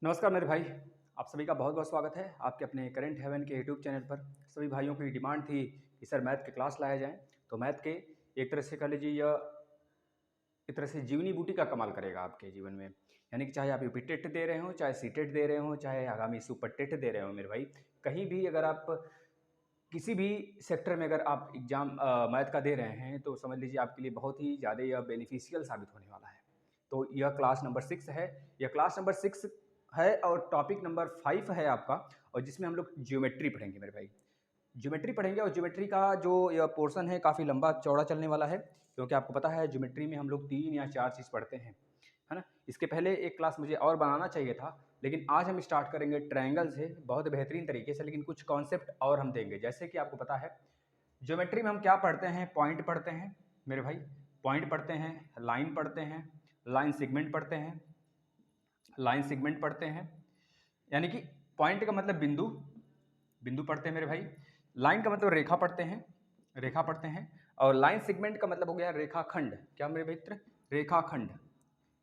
नमस्कार मेरे भाई, आप सभी का बहुत बहुत स्वागत है आपके अपने करंट हेवन के यूट्यूब चैनल पर। सभी भाइयों की डिमांड थी कि सर मैथ के क्लास लाए जाएं, तो मैथ के एक तरह से कह लीजिए यह एक तरह से जीवनी बूटी का कमाल करेगा आपके जीवन में। यानी कि चाहे आप यूपी टेट दे रहे हो, चाहे सी टेट दे रहे हो, चाहे आगामी सुपर टेट दे रहे हो मेरे भाई, कहीं भी अगर आप किसी भी सेक्टर में अगर आप एग्ज़ाम मैथ का दे रहे हैं तो समझ लीजिए आपके लिए बहुत ही ज़्यादा यह बेनिफिशियल साबित होने वाला है। तो यह क्लास नंबर 6 है, यह क्लास नंबर 6 है और टॉपिक नंबर 5 है आपका, और जिसमें हम लोग ज्योमेट्री पढ़ेंगे मेरे भाई। ज्योमेट्री पढ़ेंगे और ज्योमेट्री का जो यह पोर्शन है काफ़ी लंबा चौड़ा चलने वाला है, क्योंकि आपको पता है ज्योमेट्री में हम लोग 3 या 4 चीज़ पढ़ते हैं, है ना। इसके पहले एक क्लास मुझे और बनाना चाहिए था, लेकिन आज हम स्टार्ट करेंगे ट्रायंगल से बहुत बेहतरीन तरीके से, लेकिन कुछ कॉन्सेप्ट और हम देंगे। जैसे कि आपको पता है ज्योमेट्री में हम क्या पढ़ते हैं, पॉइंट पढ़ते हैं मेरे भाई, पॉइंट पढ़ते हैं, लाइन पढ़ते हैं, लाइन सेगमेंट पढ़ते हैं, लाइन सेगमेंट पढ़ते हैं, यानी कि पॉइंट का मतलब बिंदु, बिंदु पढ़ते हैं मेरे भाई। लाइन का मतलब रेखा पढ़ते हैं, रेखा पढ़ते हैं। और लाइन सेगमेंट का मतलब हो गया रेखाखंड। क्या मेरे मित्र? रेखाखंड,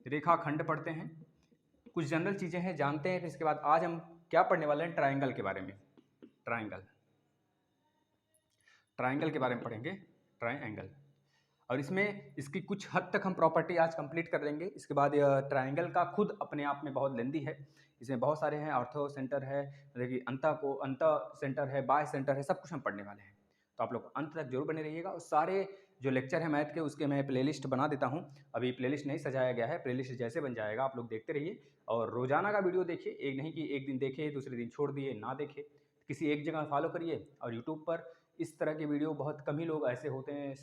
रेखाखंड पढ़ते हैं। कुछ जनरल चीज़ें हैं जानते हैं, फिर इसके बाद आज हम क्या पढ़ने वाले हैं, ट्रायंगल के बारे में। ट्रायंगल, ट्रायंगल के बारे में पढ़ेंगे, ट्रायंगल। और इसमें इसकी कुछ हद तक हम प्रॉपर्टी आज कंप्लीट कर लेंगे। इसके बाद यह ट्रायंगल का खुद अपने आप में बहुत लेंदी है, इसमें बहुत सारे हैं, ऑर्थो सेंटर है, देखिए अंत सेंटर है, बाय सेंटर है, सब कुछ हम पढ़ने वाले हैं। तो आप लोग अंत तक जरूर बने रहिएगा। और सारे जो लेक्चर हैं मैथ के उसके मैं प्लेलिस्ट बना देता हूँ। अभी प्लेलिस्ट नहीं सजाया गया है, प्लेलिस्ट जैसे बन जाएगा आप लोग देखते रहिए। और रोजाना का वीडियो देखिए, एक नहीं कि एक दिन देखे दूसरे दिन छोड़ दिए ना देखे, किसी एक जगह फॉलो करिए। और यूट्यूब पर इस तरह के वीडियो बहुत कम ही लोग ऐसे होते हैं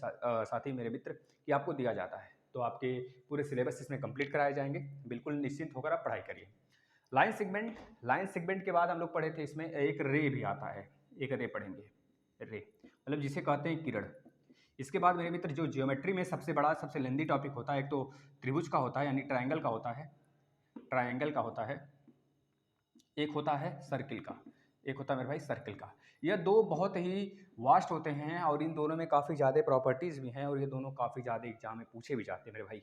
साथी मेरे मित्र कि आपको दिया जाता है, तो आपके पूरे सिलेबस इसमें कंप्लीट कराए जाएंगे। बिल्कुल निश्चिंत होकर आप पढ़ाई करिए। लाइन सेगमेंट, लाइन सेगमेंट के बाद हम लोग पढ़े थे इसमें एक रे भी आता है, एक रे पढ़ेंगे, रे मतलब जिसे कहते हैं किरण। इसके बाद मेरे मित्र जो ज्योमेट्री में सबसे बड़ा सबसे लेंदी टॉपिक होता है, एक तो त्रिभुज का होता है यानी ट्रायंगल का होता है, ट्रायंगल का होता है, एक होता है सर्किल का, एक होता है मेरे भाई सर्किल का। यह दो बहुत ही वास्ट होते हैं और इन दोनों में काफ़ी ज़्यादा प्रॉपर्टीज़ भी हैं और ये दोनों काफ़ी ज़्यादा एग्जाम में पूछे भी जाते हैं मेरे भाई।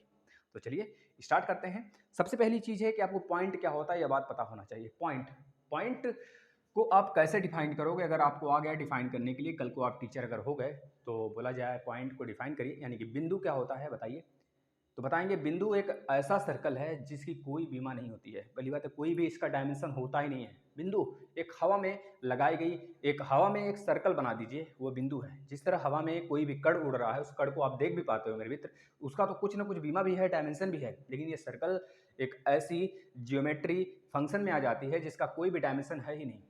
तो चलिए स्टार्ट करते हैं। सबसे पहली चीज़ है कि आपको पॉइंट क्या होता है यह बात पता होना चाहिए। पॉइंट, पॉइंट को आप कैसे डिफाइन करोगे? अगर आपको आ गया डिफाइन करने के लिए, कल को आप टीचर अगर हो गए तो बोला जाए पॉइंट को डिफाइन करिए, यानी कि बिंदु क्या होता है बताइए। तो बताएंगे बिंदु एक ऐसा सर्कल है जिसकी कोई बीमा नहीं होती है। पहली बात है कोई भी इसका डायमेंशन होता ही नहीं है। बिंदु एक हवा में लगाई गई, एक हवा में एक सर्कल बना दीजिए, वो बिंदु है। जिस तरह हवा में कोई भी कण उड़ रहा है, उस कण को आप देख भी पाते हो मेरे मित्र, उसका तो कुछ ना कुछ बीमा भी है, डायमेंशन भी है। लेकिन ये सर्कल एक ऐसी जियोमेट्री फंक्शन में आ जाती है जिसका कोई भी डायमेंशन है ही नहीं।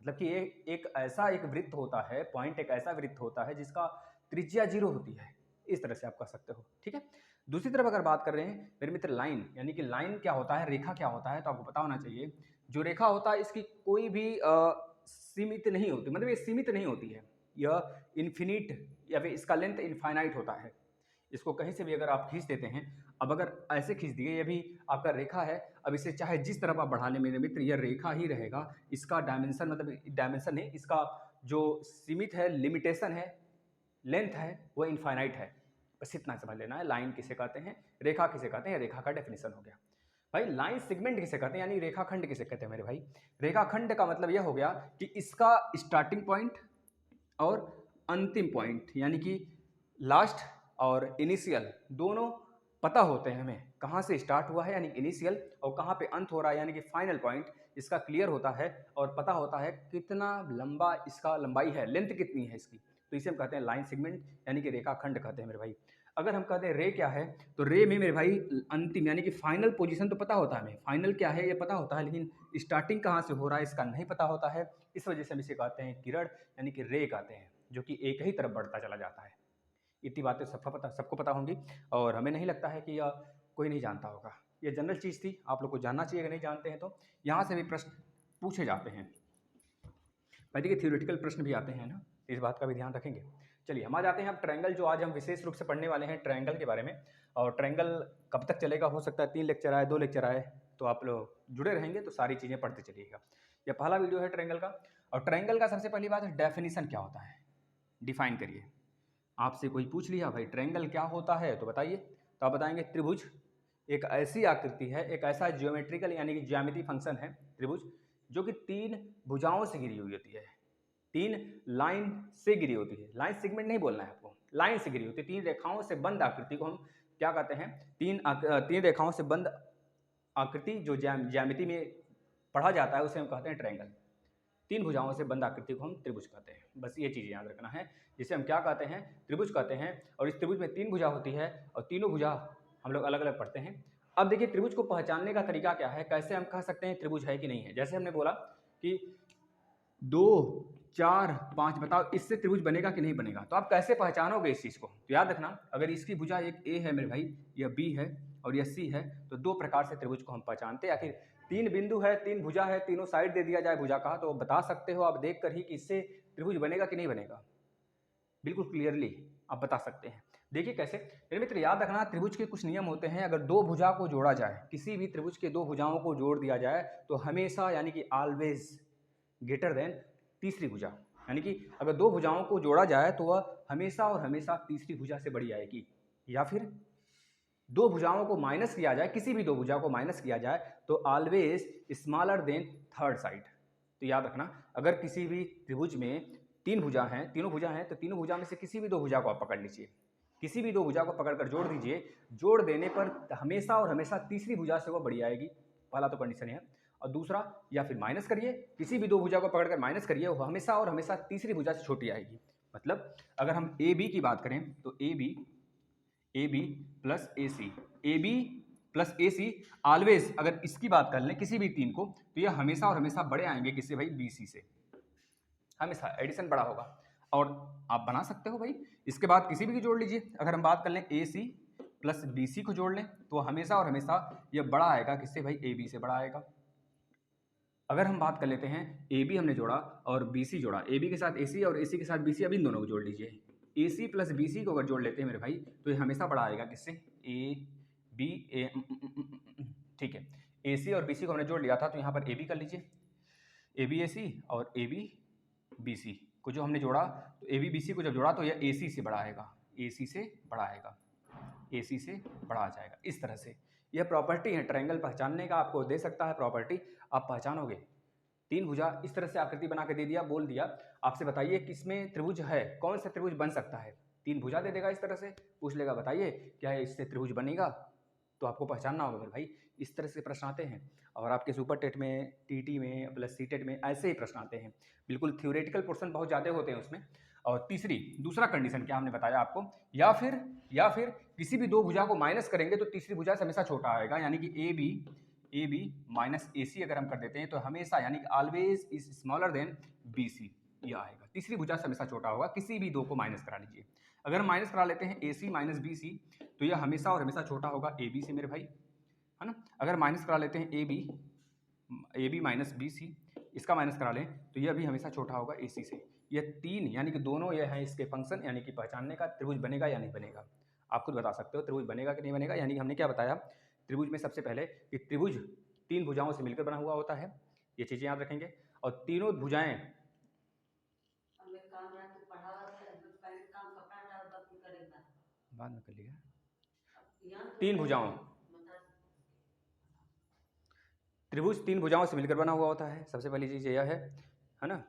मतलब कि एक ऐसा एक वृत्त होता है, पॉइंट एक ऐसा वृत्त होता है जिसका त्रिज्या 0 होती है। इस तरह से आप कह सकते हो, ठीक है। दूसरी तरफ अगर बात कर रहे हैं मेरे मित्र लाइन, यानी कि लाइन क्या होता है, रेखा क्या होता है, तो आपको पता होना चाहिए। जो रेखा होता है इसकी कोई भी सीमित नहीं होती, मतलब ये सीमित नहीं होती है, यह इन्फिनिट या फिर इसका लेंथ इनफाइनाइट होता है। इसको कहीं से भी अगर आप खींच देते हैं, अब अगर ऐसे खींच दिए, ये भी आपका रेखा है, अब इसे चाहे जिस तरफ आप बढ़ा लें मेरे मित्र, यह रेखा ही रहेगा। इसका डायमेंशन मतलब डायमेंशन है, इसका जो सीमित है, लिमिटेशन है, लेंथ है, वो इनफाइनाइट है। बस इतना समझ लेना है। लाइन किसे कहते हैं, रेखा किसे कहते हैं, रेखा का डेफिनेशन हो गया भाई। लाइन सेगमेंट किसे कहते हैं, यानी रेखाखंड किसे कहते हैं मेरे भाई। रेखाखंड का मतलब यह हो गया कि इसका स्टार्टिंग पॉइंट और अंतिम पॉइंट, यानी कि लास्ट और इनिशियल दोनों पता होते हैं हमें, कहाँ से स्टार्ट हुआ है यानी इनिशियल, और कहाँ पे अंत हो रहा है यानी कि फाइनल पॉइंट, इसका क्लियर होता है। और पता होता है कितना लंबा इसका लंबाई है, लेंथ कितनी है इसकी। तो इसे हम कहते हैं लाइन सेगमेंट, यानी कि रेखाखंड कहते हैं मेरे भाई। अगर हम कहते हैं रे क्या है, तो रे में मेरे भाई अंतिम यानी कि फाइनल पोजीशन तो पता होता है हमें, फाइनल क्या है ये पता होता है, लेकिन स्टार्टिंग कहाँ से हो रहा है इसका नहीं पता होता है। इस वजह से हम इसे कहते हैं किरण, यानी कि रे कहते हैं, जो कि एक ही तरफ बढ़ता चला जाता है। इतनी बातें सबको पता होंगी, और हमें नहीं लगता है कि यह कोई नहीं जानता होगा। ये जनरल चीज़ थी, आप लोग को जानना चाहिए। अगर नहीं जानते हैं तो यहाँ से भी प्रश्न पूछे जाते हैं भाई, देखिए थ्योरेटिकल प्रश्न भी आते हैं ना, इस बात का भी ध्यान रखेंगे। चलिए हम आ जाते हैं अब ट्रायंगल, जो आज हम विशेष रूप से पढ़ने वाले हैं ट्रायंगल के बारे में। और ट्रायंगल कब तक चलेगा, हो सकता है 3 लेक्चर आए, 2 लेक्चर आए, तो आप लोग जुड़े रहेंगे तो सारी चीज़ें पढ़ते चलिएगा। यह पहला वीडियो है ट्रायंगल का। और ट्रायंगल का सबसे पहली बात है डेफिनेशन क्या होता है, डिफाइन करिए। आपसे कोई पूछ लिया भाई ट्रायंगल क्या होता है तो बताइए, तो आप बताएंगे त्रिभुज एक ऐसी आकृति है, एक ऐसा ज्योमेट्रिकल यानी कि ज्यामिति फंक्शन है त्रिभुज, जो कि 3 भुजाओं से घिरी हुई होती है, 3 लाइन से घिरी होती है। लाइन सेगमेंट नहीं बोलना है आपको, लाइन से घिरी होती है। 3 रेखाओं से बंद आकृति को हम क्या कहते हैं? 3 रेखाओं से बंद आकृति जो ज्यामिति में पढ़ा जाता है उसे हम कहते हैं ट्रायंगल। 3 भुजाओं से बंद आकृति को हम त्रिभुज कहते हैं। बस ये चीज़ याद रखना है, जिसे हम क्या कहते हैं? त्रिभुज कहते हैं। और इस त्रिभुज में 3 भुजा होती है और तीनों भुजा हम लोग अलग अलग पढ़ते हैं। अब देखिए त्रिभुज को पहचानने का तरीका क्या है, कैसे हम कह सकते हैं त्रिभुज है कि नहीं है। जैसे हमने बोला कि 2, 4, 5 बताओ इससे त्रिभुज बनेगा कि नहीं बनेगा, तो आप कैसे पहचानोगे इस चीज़ को? तो याद रखना, अगर इसकी भुजा एक ए है मेरे भाई, यह बी है और यह सी है, तो 2 प्रकार से त्रिभुज को हम पहचानते हैं। आखिर 3 बिंदु है, 3 भुजा है, तीनों साइड दे दिया जाए भुजा का, तो बता सकते हो आप देख कर ही कि इससे त्रिभुज बनेगा कि नहीं बनेगा। बिल्कुल क्लियरली आप बता सकते हैं। देखिए कैसे, मेरे मित्र याद रखना, त्रिभुज के कुछ नियम होते हैं। अगर 2 भुजा को जोड़ा जाए, किसी भी त्रिभुज के 2 भुजाओं को जोड़ दिया जाए, तो हमेशा यानी कि ऑलवेज ग्रेटर देन तीसरी भुजा, यानी कि अगर 2 भुजाओं को जोड़ा जाए तो वह हमेशा और हमेशा तीसरी भुजा से बड़ी आएगी। या फिर 2 भुजाओं को माइनस किया जाए, किसी भी 2 भुजा को माइनस किया जाए, तो always smaller than third side. तो याद रखना, अगर किसी भी त्रिभुज में 3 भुजा हैं, तीनों भुजा हैं, तो तीनों भुजा में से किसी भी 2 भुजा को आप पकड़ लीजिए, किसी भी 2 भुजा को पकड़कर जोड़ दीजिए। जोड़ देने पर हमेशा और हमेशा तीसरी भुजा से वह बड़ी आएगी। पहला तो कंडीशन है। और दूसरा, या फिर माइनस करिए, किसी भी 2 भुजा को पकड़कर माइनस करिए, वो हमेशा और हमेशा तीसरी भुजा से छोटी आएगी। मतलब अगर हम ए बी की बात करें तो A B plus A B plus A C always, अगर इसकी बात कर लें किसी भी 3 को, तो यह हमेशा और हमेशा बड़े आएंगे किससे भाई? बी सी से। हमेशा एडिशन बड़ा होगा। और आप बना सकते हो भाई, इसके बाद किसी भी को जोड़ लीजिए। अगर हम बात कर लें ए सी प्लस बी सी को जोड़ लें, तो हमेशा और हमेशा यह बड़ा आएगा किससे भाई? ए बी से बड़ा आएगा। अगर हम बात कर लेते हैं ए बी हमने जोड़ा और बी सी जोड़ा, ए बी के साथ ए सी और ए सी के साथ बी सी, अब इन दोनों को जोड़ लीजिए। ए सी प्लस बी सी को अगर जोड़ लेते हैं मेरे भाई, तो ये हमेशा बड़ा आएगा किससे? ए बी ए, ठीक है। ए सी और बी सी को हमने जोड़ लिया था, तो यहाँ पर ए बी कर लीजिए। ए बी ए सी और ए बी बी सी को जो हमने जोड़ा, तो ए बी बी सी को जब जोड़ा तो यह ए सी से बड़ा आएगा, ए सी से बड़ा आएगा, ए सी से बड़ा आ जाएगा। इस तरह से यह प्रॉपर्टी है ट्रायंगल पहचानने का, आपको दे सकता है प्रॉपर्टी, आप पहचानोगे। 3 भुजा इस तरह से आकृति बना के दे दिया, बोल दिया आपसे बताइए किसमें त्रिभुज है, कौन सा त्रिभुज बन सकता है। 3 भुजा दे देगा इस तरह से, पूछ लेगा बताइए क्या इससे त्रिभुज बनेगा, तो आपको पहचानना होगा भाई। इस तरह से प्रश्न आते हैं और आपके सुपर टेट में, टीटी में प्लस सी टेट में ऐसे ही प्रश्न आते हैं। बिल्कुल थ्योरेटिकल पोर्शन बहुत ज़्यादा होते हैं उसमें। और दूसरा कंडीशन क्या हमने बताया आपको, या फिर किसी भी 2 भुजा को माइनस करेंगे तो तीसरी भुजा से हमेशा छोटा आएगा, यानी कि ए बी माइनस ए सी अगर हम कर देते हैं तो हमेशा यानी कि always is smaller than B C, यह आएगा। तीसरी भुजा से हमेशा छोटा होगा, किसी भी 2 को माइनस करा लीजिए। अगर हम माइनस करा लेते हैं ए सी माइनस बी सी, तो यह हमेशा और हमेशा छोटा होगा ए बी से मेरे भाई, है ना। अगर माइनस करा लेते हैं A B minus B C, इसका माइनस करा लें तो यह भी हमेशा छोटा होगा ए सी से। यह 3 यानी कि दोनों यह है इसके फंक्शन, यानी कि पहचानने का त्रिभुज बनेगा या नहीं बनेगा। आप खुद बता सकते हो त्रिभुज बनेगा कि नहीं बनेगा। यानी कि हमने क्या बताया त्रिभुज में, सबसे पहले कि त्रिभुज 3 भुजाओं से मिलकर बना हुआ होता है, ये चीज़ें याद रखेंगे। और तीनों भुजाएं बाद में कर लिया। 3 भुजाओं, त्रिभुज 3 भुजाओं से मिलकर बना हुआ होता है, सबसे पहली चीज़ यह है ना।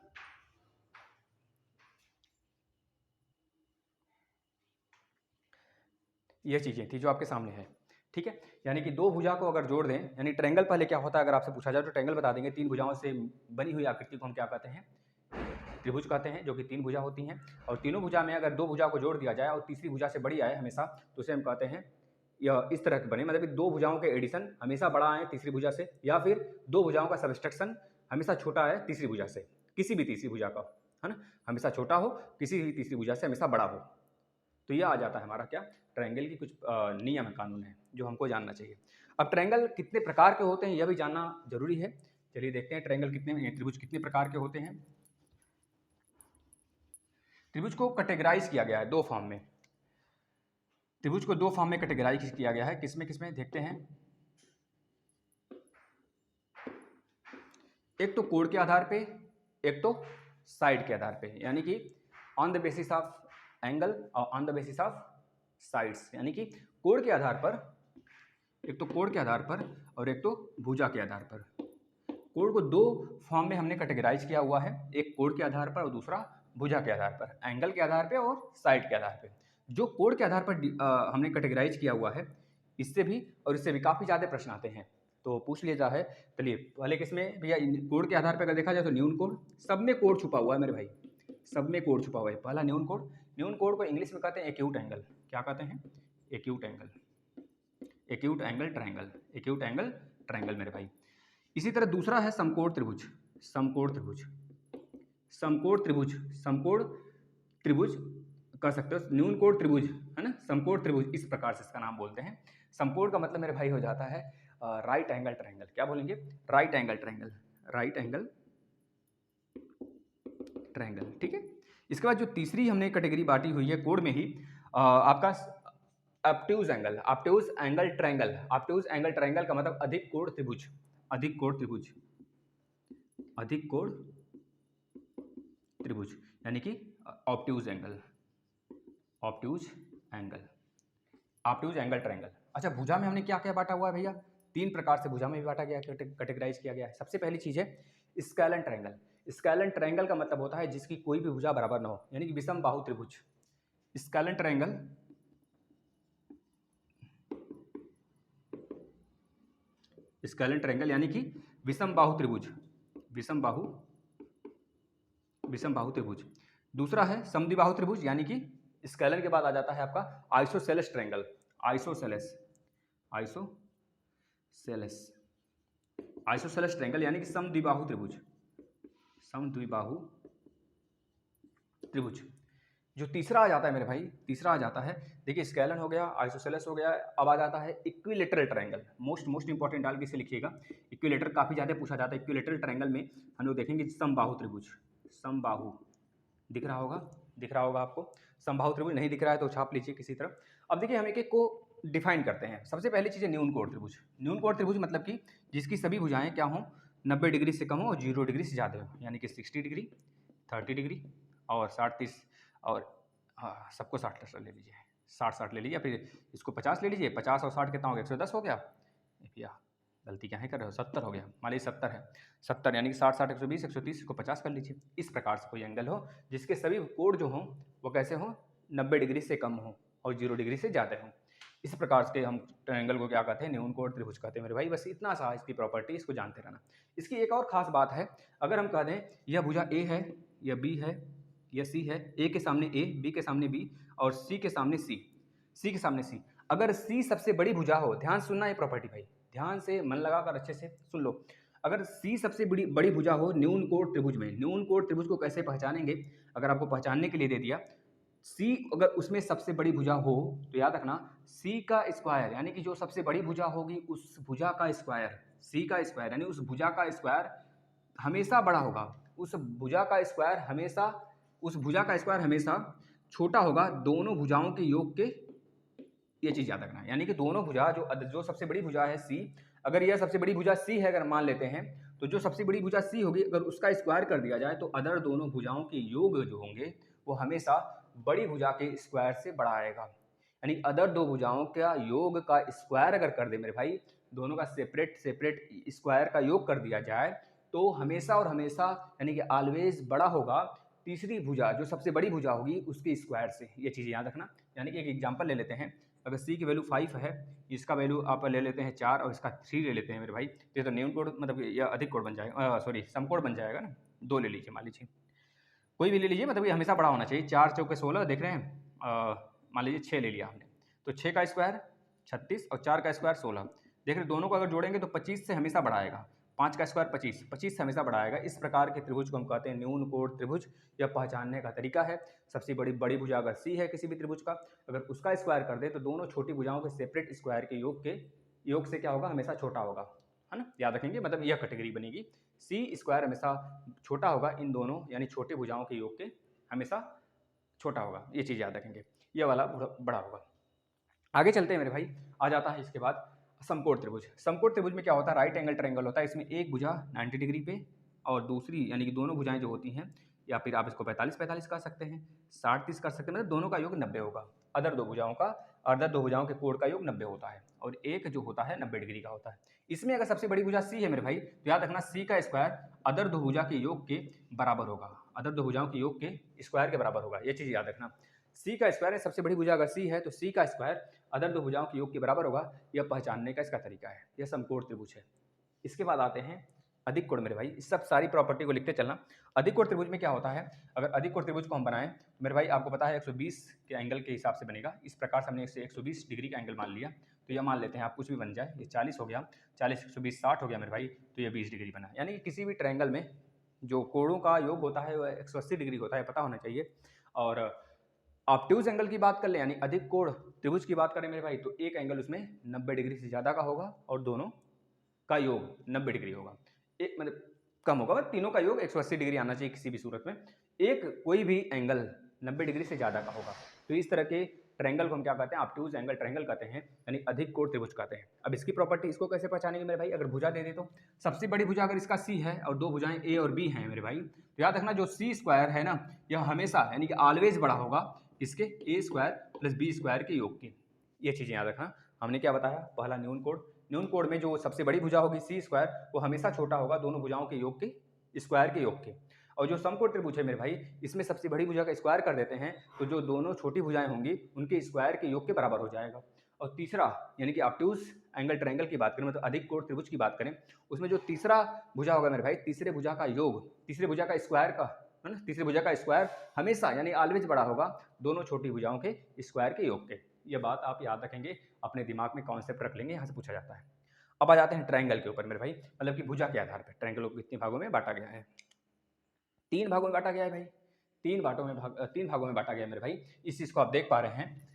यह चीज़ें थी जो आपके सामने है, ठीक है। यानी कि 2 भुजा को अगर जोड़ दें, यानी ट्रायंगल पहले क्या होता है अगर आपसे पूछा जाए तो ट्रायंगल बता देंगे। 3 भुजाओं से बनी हुई आकृति को हम क्या कहते हैं? त्रिभुज कहते हैं, जो कि 3 भुजा होती हैं। और तीनों भुजा में अगर 2 भुजा को जोड़ दिया जाए और तीसरी भुजा से बड़ी आए हमेशा, तो उसे हम कहते हैं यह इस तरह के बने, मतलब कि 2 भुजाओं के एडिशन हमेशा बड़ा आए तीसरी भुजा से, या फिर 2 भुजाओं का सब्सट्रैक्शन हमेशा छोटा है तीसरी भुजा से, किसी भी तीसरी भुजा का, है ना, हमेशा छोटा हो, किसी भी तीसरी भुजा से हमेशा बड़ा हो। तो यह आ जाता है हमारा क्या, ट्रायंगल की कुछ नियम है, कानून है जो हमको जानना चाहिए। अब ट्रायंगल कितने प्रकार के होते हैं यह भी जानना जरूरी है। चलिए देखते हैं ट्रायंगल त्रिभुज कितने प्रकार के होते हैं। त्रिभुज को कैटेगराइज किया गया है 2 फॉर्म में। त्रिभुज को 2 फॉर्म में कैटेगराइज किया गया है, किसमें किसमें देखते हैं। एक तो कोण के आधार पे, एक तो साइड के आधार पे, यानी कि on the basis of angle on the basis of sides, यानी कि कोण के आधार पर, एक तो कोण के आधार पर और एक तो भुजा के आधार पर। कोण को दो फॉर्म में हमने कैटेगराइज किया हुआ है, एक कोण के आधार पर और दूसरा भुजा के आधार पर, एंगल के आधार पर और साइड के आधार पर। जो कोण के आधार पर हमने कैटेगराइज किया हुआ है, इससे भी और इससे भी काफ़ी ज़्यादा प्रश्न आते हैं, तो पूछ लिया जाए। चलिए पहले किसमें भैया, कोण के आधार पर अगर देखा जाए तो न्यून कोण, सब में कोण छुपा हुआ है मेरे भाई, सब में कोण छुपा हुआ है। पहला न्यून कोण, न्यून कोण को इंग्लिश में कहते हैं एक्यूट एंगल। क्या कहते हैं? Acute angle, acute angle triangle, acute angle triangle मेरे भाई। इसी तरह दूसरा है समकोण त्रिभुज, समकोण त्रिभुज, समकोण त्रिभुज, समकोण त्रिभुज कह सकते हो, न्यून कोण त्रिभुज है ना, समकोण त्रिभुज इस प्रकार से इसका नाम बोलते हैं। समकोण का मतलब मेरे भाई हो जाता है राइट एंगल ट्रायंगल। क्या बोलेंगे? Right angle triangle, right angle triangle, ठीक है। इसके बाद जो तीसरी हमने कैटेगरी बांटी हुई है कोण में ही, आपका obtuse angle, obtuse angle triangle. Obtuse angle triangle का मतलब अधिक कोण त्रिभुज, अधिक कोण त्रिभुज, अधिक कोण त्रिभुज, यानी कि obtuse angle, obtuse angle, obtuse angle triangle. अच्छा, भुजा में हमने क्या क्या बांटा हुआ है भैया? तीन प्रकार से भुजा में भी बांटा गया, कैटेगराइज किया गया है। सबसे पहली चीज है स्केलन ट्रायंगल। स्केलन ट्रायंगल का मतलब होता है जिसकी कोई भी भुजा बराबर ना हो, यानी कि विषम बाहु त्रिभुज। स्केलन ट्रायंगल, स्केलन ट्रायंगल यानी कि विषम बाहु त्रिभुज, विषम बाहु, विषम बाहु त्रिभुज। दूसरा है समद्विबाहु त्रिभुज, यानी कि स्केलन के बाद आ जाता है आपका isosceles triangle, isosceles, isosceles, isosceles triangle यानी कि समद्विबाहु त्रिभुज, समद्विबाहु त्रिभुज। जो तीसरा आ जाता है मेरे भाई, तीसरा आ जाता है, देखिए स्केलन हो गया, आइसोसेलेस हो गया, अब आ जाता है इक्विलेटरल ट्रायंगल। मोस्ट इंपॉर्टेंट डाल के इसे लिखिएगा, इक्विलेटर काफी ज्यादा पूछा जाता है। इक्विलेटरल ट्रायंगल में हम लोग देखेंगे समबाहु त्रिभुज, समबाहु, दिख रहा होगा, दिख रहा होगा आपको समबाहु त्रिभुज, नहीं दिख रहा है तो छाप लीजिए किसी तरह। अब देखिए हम एक एक को डिफाइन करते हैं। सबसे पहली चीज है न्यून कोण त्रिभुज। न्यून कोण त्रिभुज मतलब कि जिसकी सभी भुजाएं क्या हों, 90 डिग्री से कम हो और 0 डिग्री से ज़्यादा हो, यानी कि 60 डिग्री, 30 डिग्री और 60 30 और हाँ सबको 60 ले लीजिए, 60 ले लीजिए, फिर इसको 50 ले लीजिए। 50 और 60 कितना हो गया? 110 हो गया। या गलती क्या है कर रहे हो, 70 हो गया, मान लीजिए 70 है, 70 यानी कि 60 60 120 130 इसको 50 कर लीजिए। इस प्रकार से कोई एंगल हो जिसके सभी कोण जो हों वो कैसे हों, 90 डिग्री से कम हो और 0 डिग्री से ज़्यादा हो। इस प्रकार से हम ट्रायंगल को क्या कहते हैं? न्यून कोण त्रिभुज कहते हैं मेरे भाई। बस इतना सा इसकी प्रॉपर्टी, इसको जानते रहना। इसकी एक और खास बात है, अगर हम कह दें यह भुजा ए है, यह बी है, यह सी है, ए के सामने ए, बी के सामने बी और सी के सामने सी, सी के सामने सी, अगर सी सबसे बड़ी भुजा हो, ध्यान सुनना ये प्रॉपर्टी भाई, ध्यान से मन लगाकर अच्छे से सुन लो। अगर सी सबसे बड़ी भुजा हो न्यून कोण त्रिभुज में, न्यून कोण त्रिभुज को कैसे पहचानेंगे? अगर आपको पहचानने के लिए दे दिया, सी अगर उसमें सबसे बड़ी भुजा हो तो याद रखना सी का स्क्वायर, यानी कि जो सबसे बड़ी भुजा होगी उस भुजा का स्क्वायर, सी का स्क्वायर यानी उस भुजा का स्क्वायर हमेशा बड़ा होगा, उस भुजा का स्क्वायर हमेशा, उस भुजा का स्क्वायर हमेशा छोटा होगा दोनों भुजाओं के योग के। ये चीज याद रखना, यानी कि दोनों भुजा जो सबसे बड़ी भुजा है सी, अगर यह सबसे बड़ी भुजा सी है अगर मान लेते हैं, तो जो सबसे बड़ी भुजा सी होगी अगर उसका स्क्वायर कर दिया जाए तो अदर दोनों भुजाओं के योग जो होंगे वो हमेशा बड़ी भुजा के स्क्वायर से बड़ा आएगा। यानी अदर दो भुजाओं का योग का स्क्वायर अगर कर दे मेरे भाई, दोनों का सेपरेट सेपरेट स्क्वायर का योग कर दिया जाए तो हमेशा और हमेशा यानी कि ऑलवेज बड़ा होगा तीसरी भुजा जो सबसे बड़ी भुजा होगी उसके स्क्वायर से। ये चीज़ याद रखना। यानी कि एक एग्जांपल ले लेते हैं, अगर सी की वैल्यू 5 है, इसका वैल्यू आप ले लेते हैं 4 और इसका 3 ले लेते हैं मेरे भाई, तो ये तो न्यून कोण मतलब यह अधिक कोण बन जाएगा, सॉरी समकोण बन जाएगा ना। 2 ले लीजिए, मान लीजिए कोई भी ले लीजिए, मतलब ये हमेशा बड़ा होना चाहिए। 4 चौके 16 देख रहे हैं, मान लीजिए 6 ले लिया हमने, तो 6 का स्क्वायर 36 और 4 का स्क्वायर 16, देख रहे दोनों को अगर जोड़ेंगे तो 25 से हमेशा बढ़ आएगा, 5 का स्क्वायर 25, 25 से हमेशा बढ़ाएगा। इस प्रकार के त्रिभुज को हम कहते हैं न्यून कोण त्रिभुज। यह पहचानने का तरीका है, सबसे बड़ी भुजा अगर सी है किसी भी त्रिभुज का, अगर उसका स्क्वायर कर दे तो दोनों छोटी भुजाओं के सेपरेट स्क्वायर के योग से क्या होगा, हमेशा छोटा होगा, है ना, याद रखेंगे। मतलब यह कैटेगरी बनेगी, सी स्क्वायर हमेशा छोटा होगा इन दोनों यानी छोटी भुजाओं के योग के हमेशा छोटा होगा, ये चीज़ याद रखेंगे। यह वाला बड़ा होगा। आगे चलते हैं मेरे भाई, आ जाता है इसके बाद समकोण त्रिभुज। समकोण त्रिभुज में क्या होता है, राइट एंगल ट्रायंगल होता है। इसमें एक भुजा 90 डिग्री पे और दूसरी यानी कि दोनों भुजाएं जो होती हैं या फिर आप इसको 45-45 कर सकते हैं, 60-30 कर सकते हैं, मतलब दोनों का योग 90 होगा। अदर दो भुजाओं के कोण का योग 90 होता है और एक जो होता है 90 डिग्री का होता है। इसमें अगर सबसे बड़ी भुजा सी है मेरे भाई, तो याद रखना सी का स्क्वायर अदर दो भुजा के योग के बराबर होगा, अदर दो भुजाओं के योग के स्क्वायर के बराबर होगा, ये चीज़ याद रखना। सी का स्क्वायर है, सबसे बड़ी भुजा अगर सी है तो सी का स्क्वायर अदर दो भुजाओं के योग के बराबर होगा। यह पहचानने का इसका तरीका है, यह समकोण त्रिभुज है। इसके बाद आते हैं अधिक कोण मेरे भाई, इस सब सारी प्रॉपर्टी को लिखते चलना। अधिक कोण त्रिभुज में क्या होता है, अगर अधिक कोण त्रिभुज को हम बनाएं तो मेरे भाई आपको पता है 120 के एंगल के हिसाब से बनेगा। इस प्रकार से हमने इसे 120 डिग्री का एंगल मान लिया, तो यह मान लेते हैं आप कुछ भी बन जाए, ये 40 हो गया, 40 120 60 हो गया मेरे भाई, तो ये 20 डिग्री बना। यानी कि किसी भी ट्रायंगल में जो कोणों का योग होता है वह 180 डिग्री होता है, पता होना चाहिए। और ऑब्ट्यूज एंगल की बात कर ले, यानी अधिक कोण त्रिभुज की बात करें मेरे भाई, तो एक एंगल उसमें 90 डिग्री से ज़्यादा का होगा और दोनों का योग 90 डिग्री होगा। एक मतलब कम होगा, तीनों का योग 180 डिग्री आना चाहिए किसी भी सूरत में। एक कोई भी एंगल 90 डिग्री से ज़्यादा का होगा, तो इस तरह के ट्रायंगल को हम क्या कहते हैं, ऑब्ट्यूज एंगल ट्रायंगल कहते हैं, यानी अधिक कोण त्रिभुज कहते हैं। अब इसकी प्रॉपर्टी इसको कैसे पहचानेंगे मेरे भाई, अगर भुजा दे दे तो सबसे बड़ी भुजा अगर इसका सी है और दो भुजाएं ए और बी हैं मेरे भाई, तो याद रखना जो सी स्क्वायर है ना, यह हमेशा यानी कि ऑलवेज बड़ा होगा इसके ए स्क्वायर प्लस बी स्क्वायर के योग की। ये चीज़ें याद रखना। हमने क्या बताया, पहला न्यून कोण, न्यून कोण में जो सबसे बड़ी भुजा होगी सी स्क्वायर, वो हमेशा छोटा होगा दोनों भुजाओं के योग के स्क्वायर के योग के। और जो समकोण त्रिभुज है मेरे भाई, इसमें सबसे बड़ी भुजा का स्क्वायर कर देते हैं तो जो दोनों छोटी भुजाएं होंगी उनके स्क्वायर के योग के बराबर हो जाएगा। और तीसरा यानी कि ऑब्ट्यूज एंगल ट्रायंगल की बात करें, मतलब अधिक कोण त्रिभुज की बात करें, उसमें जो तीसरा भुजा होगा मेरे भाई, तीसरे भुजा का योग, तीसरे भुजा का स्क्वायर का है ना, तीसरे भुजा का स्क्वायर हमेशा यानी ऑलवेज बड़ा होगा दोनों छोटी भुजाओं के स्क्वायर के योग के। ये बात आप याद रखेंगे, अपने दिमाग में कॉन्सेप्ट रख लेंगे, यहाँ से पूछा जाता है। अब आ जाते हैं ट्रायंगल के ऊपर मेरे भाई, मतलब कि भुजा के आधार पर ट्रायंगल को कितने भागों में बांटा गया है, 3 भागों में बांटा गया है भाई, 3 भागों में बांटा गया है मेरे भाई। इस चीज़ को आप देख पा रहे हैं।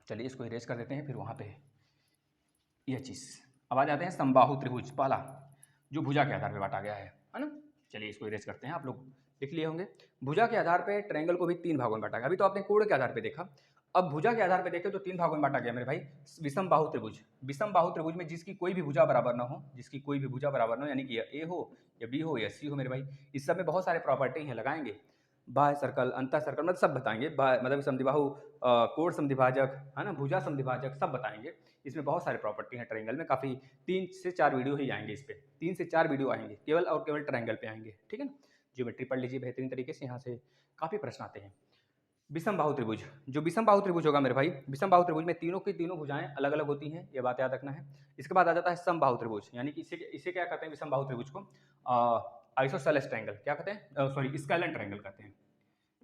चलिए इसको इरेज कर देते हैं, फिर वहाँ पे यह चीज़। अब आ जाते हैं समबाहु त्रिभुज, पहला जो भुजा के आधार पर बांटा गया है ना। चलिए इसको इरेज करते हैं, आप लोग लिख लिए होंगे। भुजा के आधार पे ट्रायंगल को भी 3 भागों में बांटा गया। अभी तो आपने कोण के आधार पे देखा, अब भुजा के आधार पे देखें तो 3 भागों में बांटा गया मेरे भाई। विषम बाहु त्रिभुज, विषम बाहु त्रिभुज में जिसकी कोई भी भुजा बराबर ना हो, जिसकी कोई भी भुजा बराबर ना हो, यानी कि या ए हो या बी हो या सी हो मेरे भाई, इस सब में बहुत सारे प्रॉपर्टी हैं, लगाएंगे बाह्य सर्कल, अंतर सर्कल, मतलब सब बताएंगे, मतलब समद्विबाहु, कोण समद्विभाजक है ना, भुजा समद्विभाजक, सब बताएंगे। इसमें बहुत सारे प्रॉपर्टी हैं ट्रायंगल में, काफ़ी 3 से 4 वीडियो ही आएंगे इस पर, 3 से 4 वीडियो आएंगे केवल और केवल ट्रायंगल पे आएंगे, ठीक है ना। ज्योमेट्री पढ़ लीजिए बेहतरीन तरीके से, यहाँ से काफ़ी प्रश्न आते हैं। विषम बाहु त्रिभुज, जो विषम बाहु त्रिभुज होगा मेरे भाई, विषम बाहु त्रिभुज में तीनों की तीनों भुजाएं अलग अलग होती हैं, ये बात याद रखना है। इसके बाद आ जाता है समबाहु त्रिभुज, यानी कि इसे क्या कहते हैं, विषम बाहु त्रिभुज को आइसोसेलेस ट्रायंगल क्या कहते हैं, सॉरी स्केलन ट्रायंगल कहते हैं,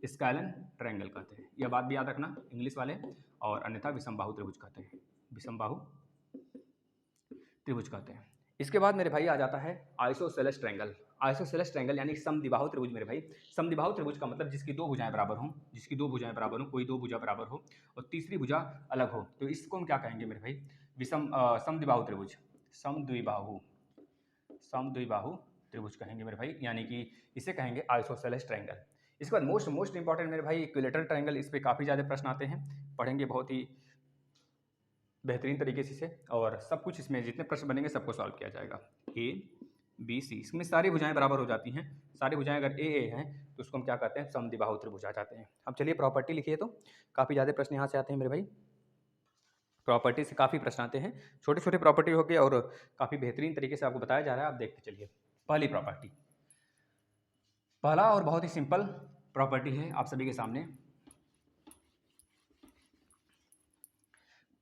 स्केलन ट्रायंगल कहते हैं, यह बात भी याद रखना इंग्लिश वाले। और अन्यथा विषम बाहु त्रिभुज कहते हैं, विषम बाहु त्रिभुज कहते हैं। इसके बाद मेरे भाई आ जाता है आइसोसेलेस ट्रायंगल, आइसोसेलेस ट्रायंगल यानी समद्विबाहु त्रिभुज मेरे भाई। समद्विबाहु त्रिभुज का मतलब जिसकी दो भुजाएं बराबर हों, जिसकी दो भुजाएं बराबर हों, कोई दो भुजा बराबर हो और तीसरी भुजा अलग हो, तो इसको हम क्या कहेंगे मेरे भाई, समद्विबाहु त्रिभुज, समद्विबाहु त्रिभुज कहेंगे मेरे भाई, यानी कि इसे कहेंगे आइसोसेलेस ट्रायंगल। इसके बाद मोस्ट इंपॉर्टेंट मेरे भाई इक्विलेटरल ट्रायंगल, इस पर काफ़ी ज़्यादा प्रश्न आते हैं, पढ़ेंगे बहुत ही बेहतरीन तरीके से, और सब कुछ इसमें जितने प्रश्न बनेंगे सबको सॉल्व किया जाएगा। ए बी सी, इसमें सारी भुजाएं बराबर हो जाती हैं, सारी भुजाएं अगर ए हैं तो उसको हम क्या कहते हैं, समद्विबाहु त्रिभुज आ जाते हैं। अब चलिए प्रॉपर्टी लिखिए, तो काफ़ी ज़्यादा प्रश्न यहाँ से आते हैं मेरे भाई, प्रॉपर्टी से काफ़ी प्रश्न आते हैं, छोटे छोटे प्रॉपर्टी हो गए और काफ़ी बेहतरीन तरीके से आपको बताया जा रहा है, आप देखते चलिए। पहली प्रॉपर्टी, पहला और बहुत ही सिंपल प्रॉपर्टी है आप सभी के सामने,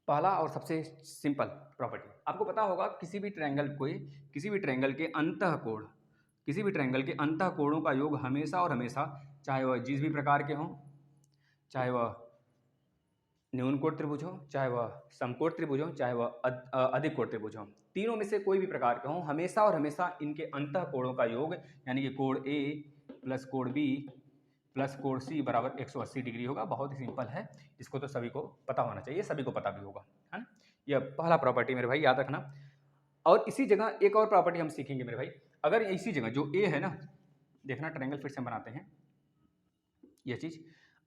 पहला और सबसे सिंपल प्रॉपर्टी, आपको पता होगा किसी भी ट्रायंगल के अंतःकोण, किसी भी ट्रायंगल के अंतःकोणों का योग हमेशा और हमेशा, चाहे वह जिस भी प्रकार के हों, चाहे वह न्यून कोण त्रिभुज हो, चाहे वह समकोण त्रिभुज हो, चाहे वह अधिक कोण त्रिभुज हो, तीनों में से कोई भी प्रकार के हों, हमेशा और हमेशा इनके अंतःकोणों का योग यानी कि कोण ए प्लस कोण बी प्लस कोण सी बराबर 180 डिग्री होगा। बहुत ही सिंपल है, इसको तो सभी को पता होना चाहिए, सभी को पता भी होगा, है ना। यह पहला प्रॉपर्टी मेरे भाई याद रखना। और इसी जगह एक और प्रॉपर्टी हम सीखेंगे मेरे भाई, अगर इसी जगह जो ए है ना, देखना ट्रायंगल फिर से हम बनाते हैं यह चीज़,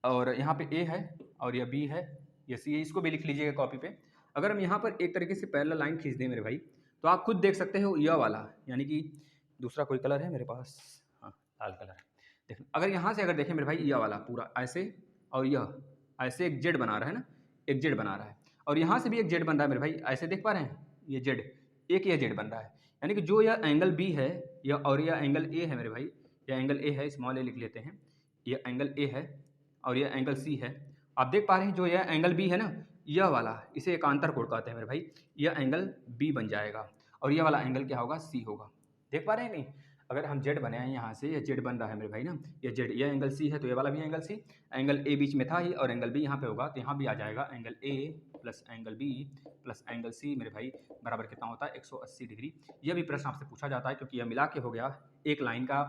और यहाँ पे ए है और यह बी है, यह सी है, इसको भी लिख लीजिएगा कॉपी पे। अगर हम यहाँ पर एक तरीके से पैरेलल लाइन खींच दें मेरे भाई, तो आप खुद देख सकते हो यह वाला, यानी कि दूसरा कोई कलर है मेरे पास, लाल कलर। देख अगर यहाँ से अगर देखें मेरे भाई, यह वाला पूरा ऐसे और यह ऐसे एक जेड बना रहा है ना, एक जेड बना रहा है, और यहाँ से भी एक जेड बन रहा है मेरे भाई, ऐसे देख पा रहे हैं, ये जेड, एक यह जेड बन रहा है। यानी कि जो यह एंगल बी है यह, और यह एंगल ए है मेरे भाई, यह एंगल ए है, स्मॉल ए लिख लेते हैं, यह एंगल ए है और यह एंगल सी है। आप देख पा रहे हैं जो यह एंगल बी है ना, यह वाला, इसे एकांतर कोण कहते हैं मेरे भाई, यह एंगल बी बन जाएगा और यह वाला एंगल क्या होगा, सी होगा। देख पा रहे हैं नहीं? अगर हम जेड बनाए हैं यहाँ से, ये जेड बन रहा है मेरे भाई ना, ये जेड, ये एंगल सी है तो ये वाला भी एंगल सी, एंगल ए बीच में था ही और एंगल बी यहाँ पे होगा, तो यहाँ भी आ जाएगा angle A plus angle B plus angle C मेरे भाई बराबर कितना होता है, 180 डिग्री। यह भी प्रश्न आपसे पूछा जाता है क्योंकि यह मिला के हो गया एक लाइन का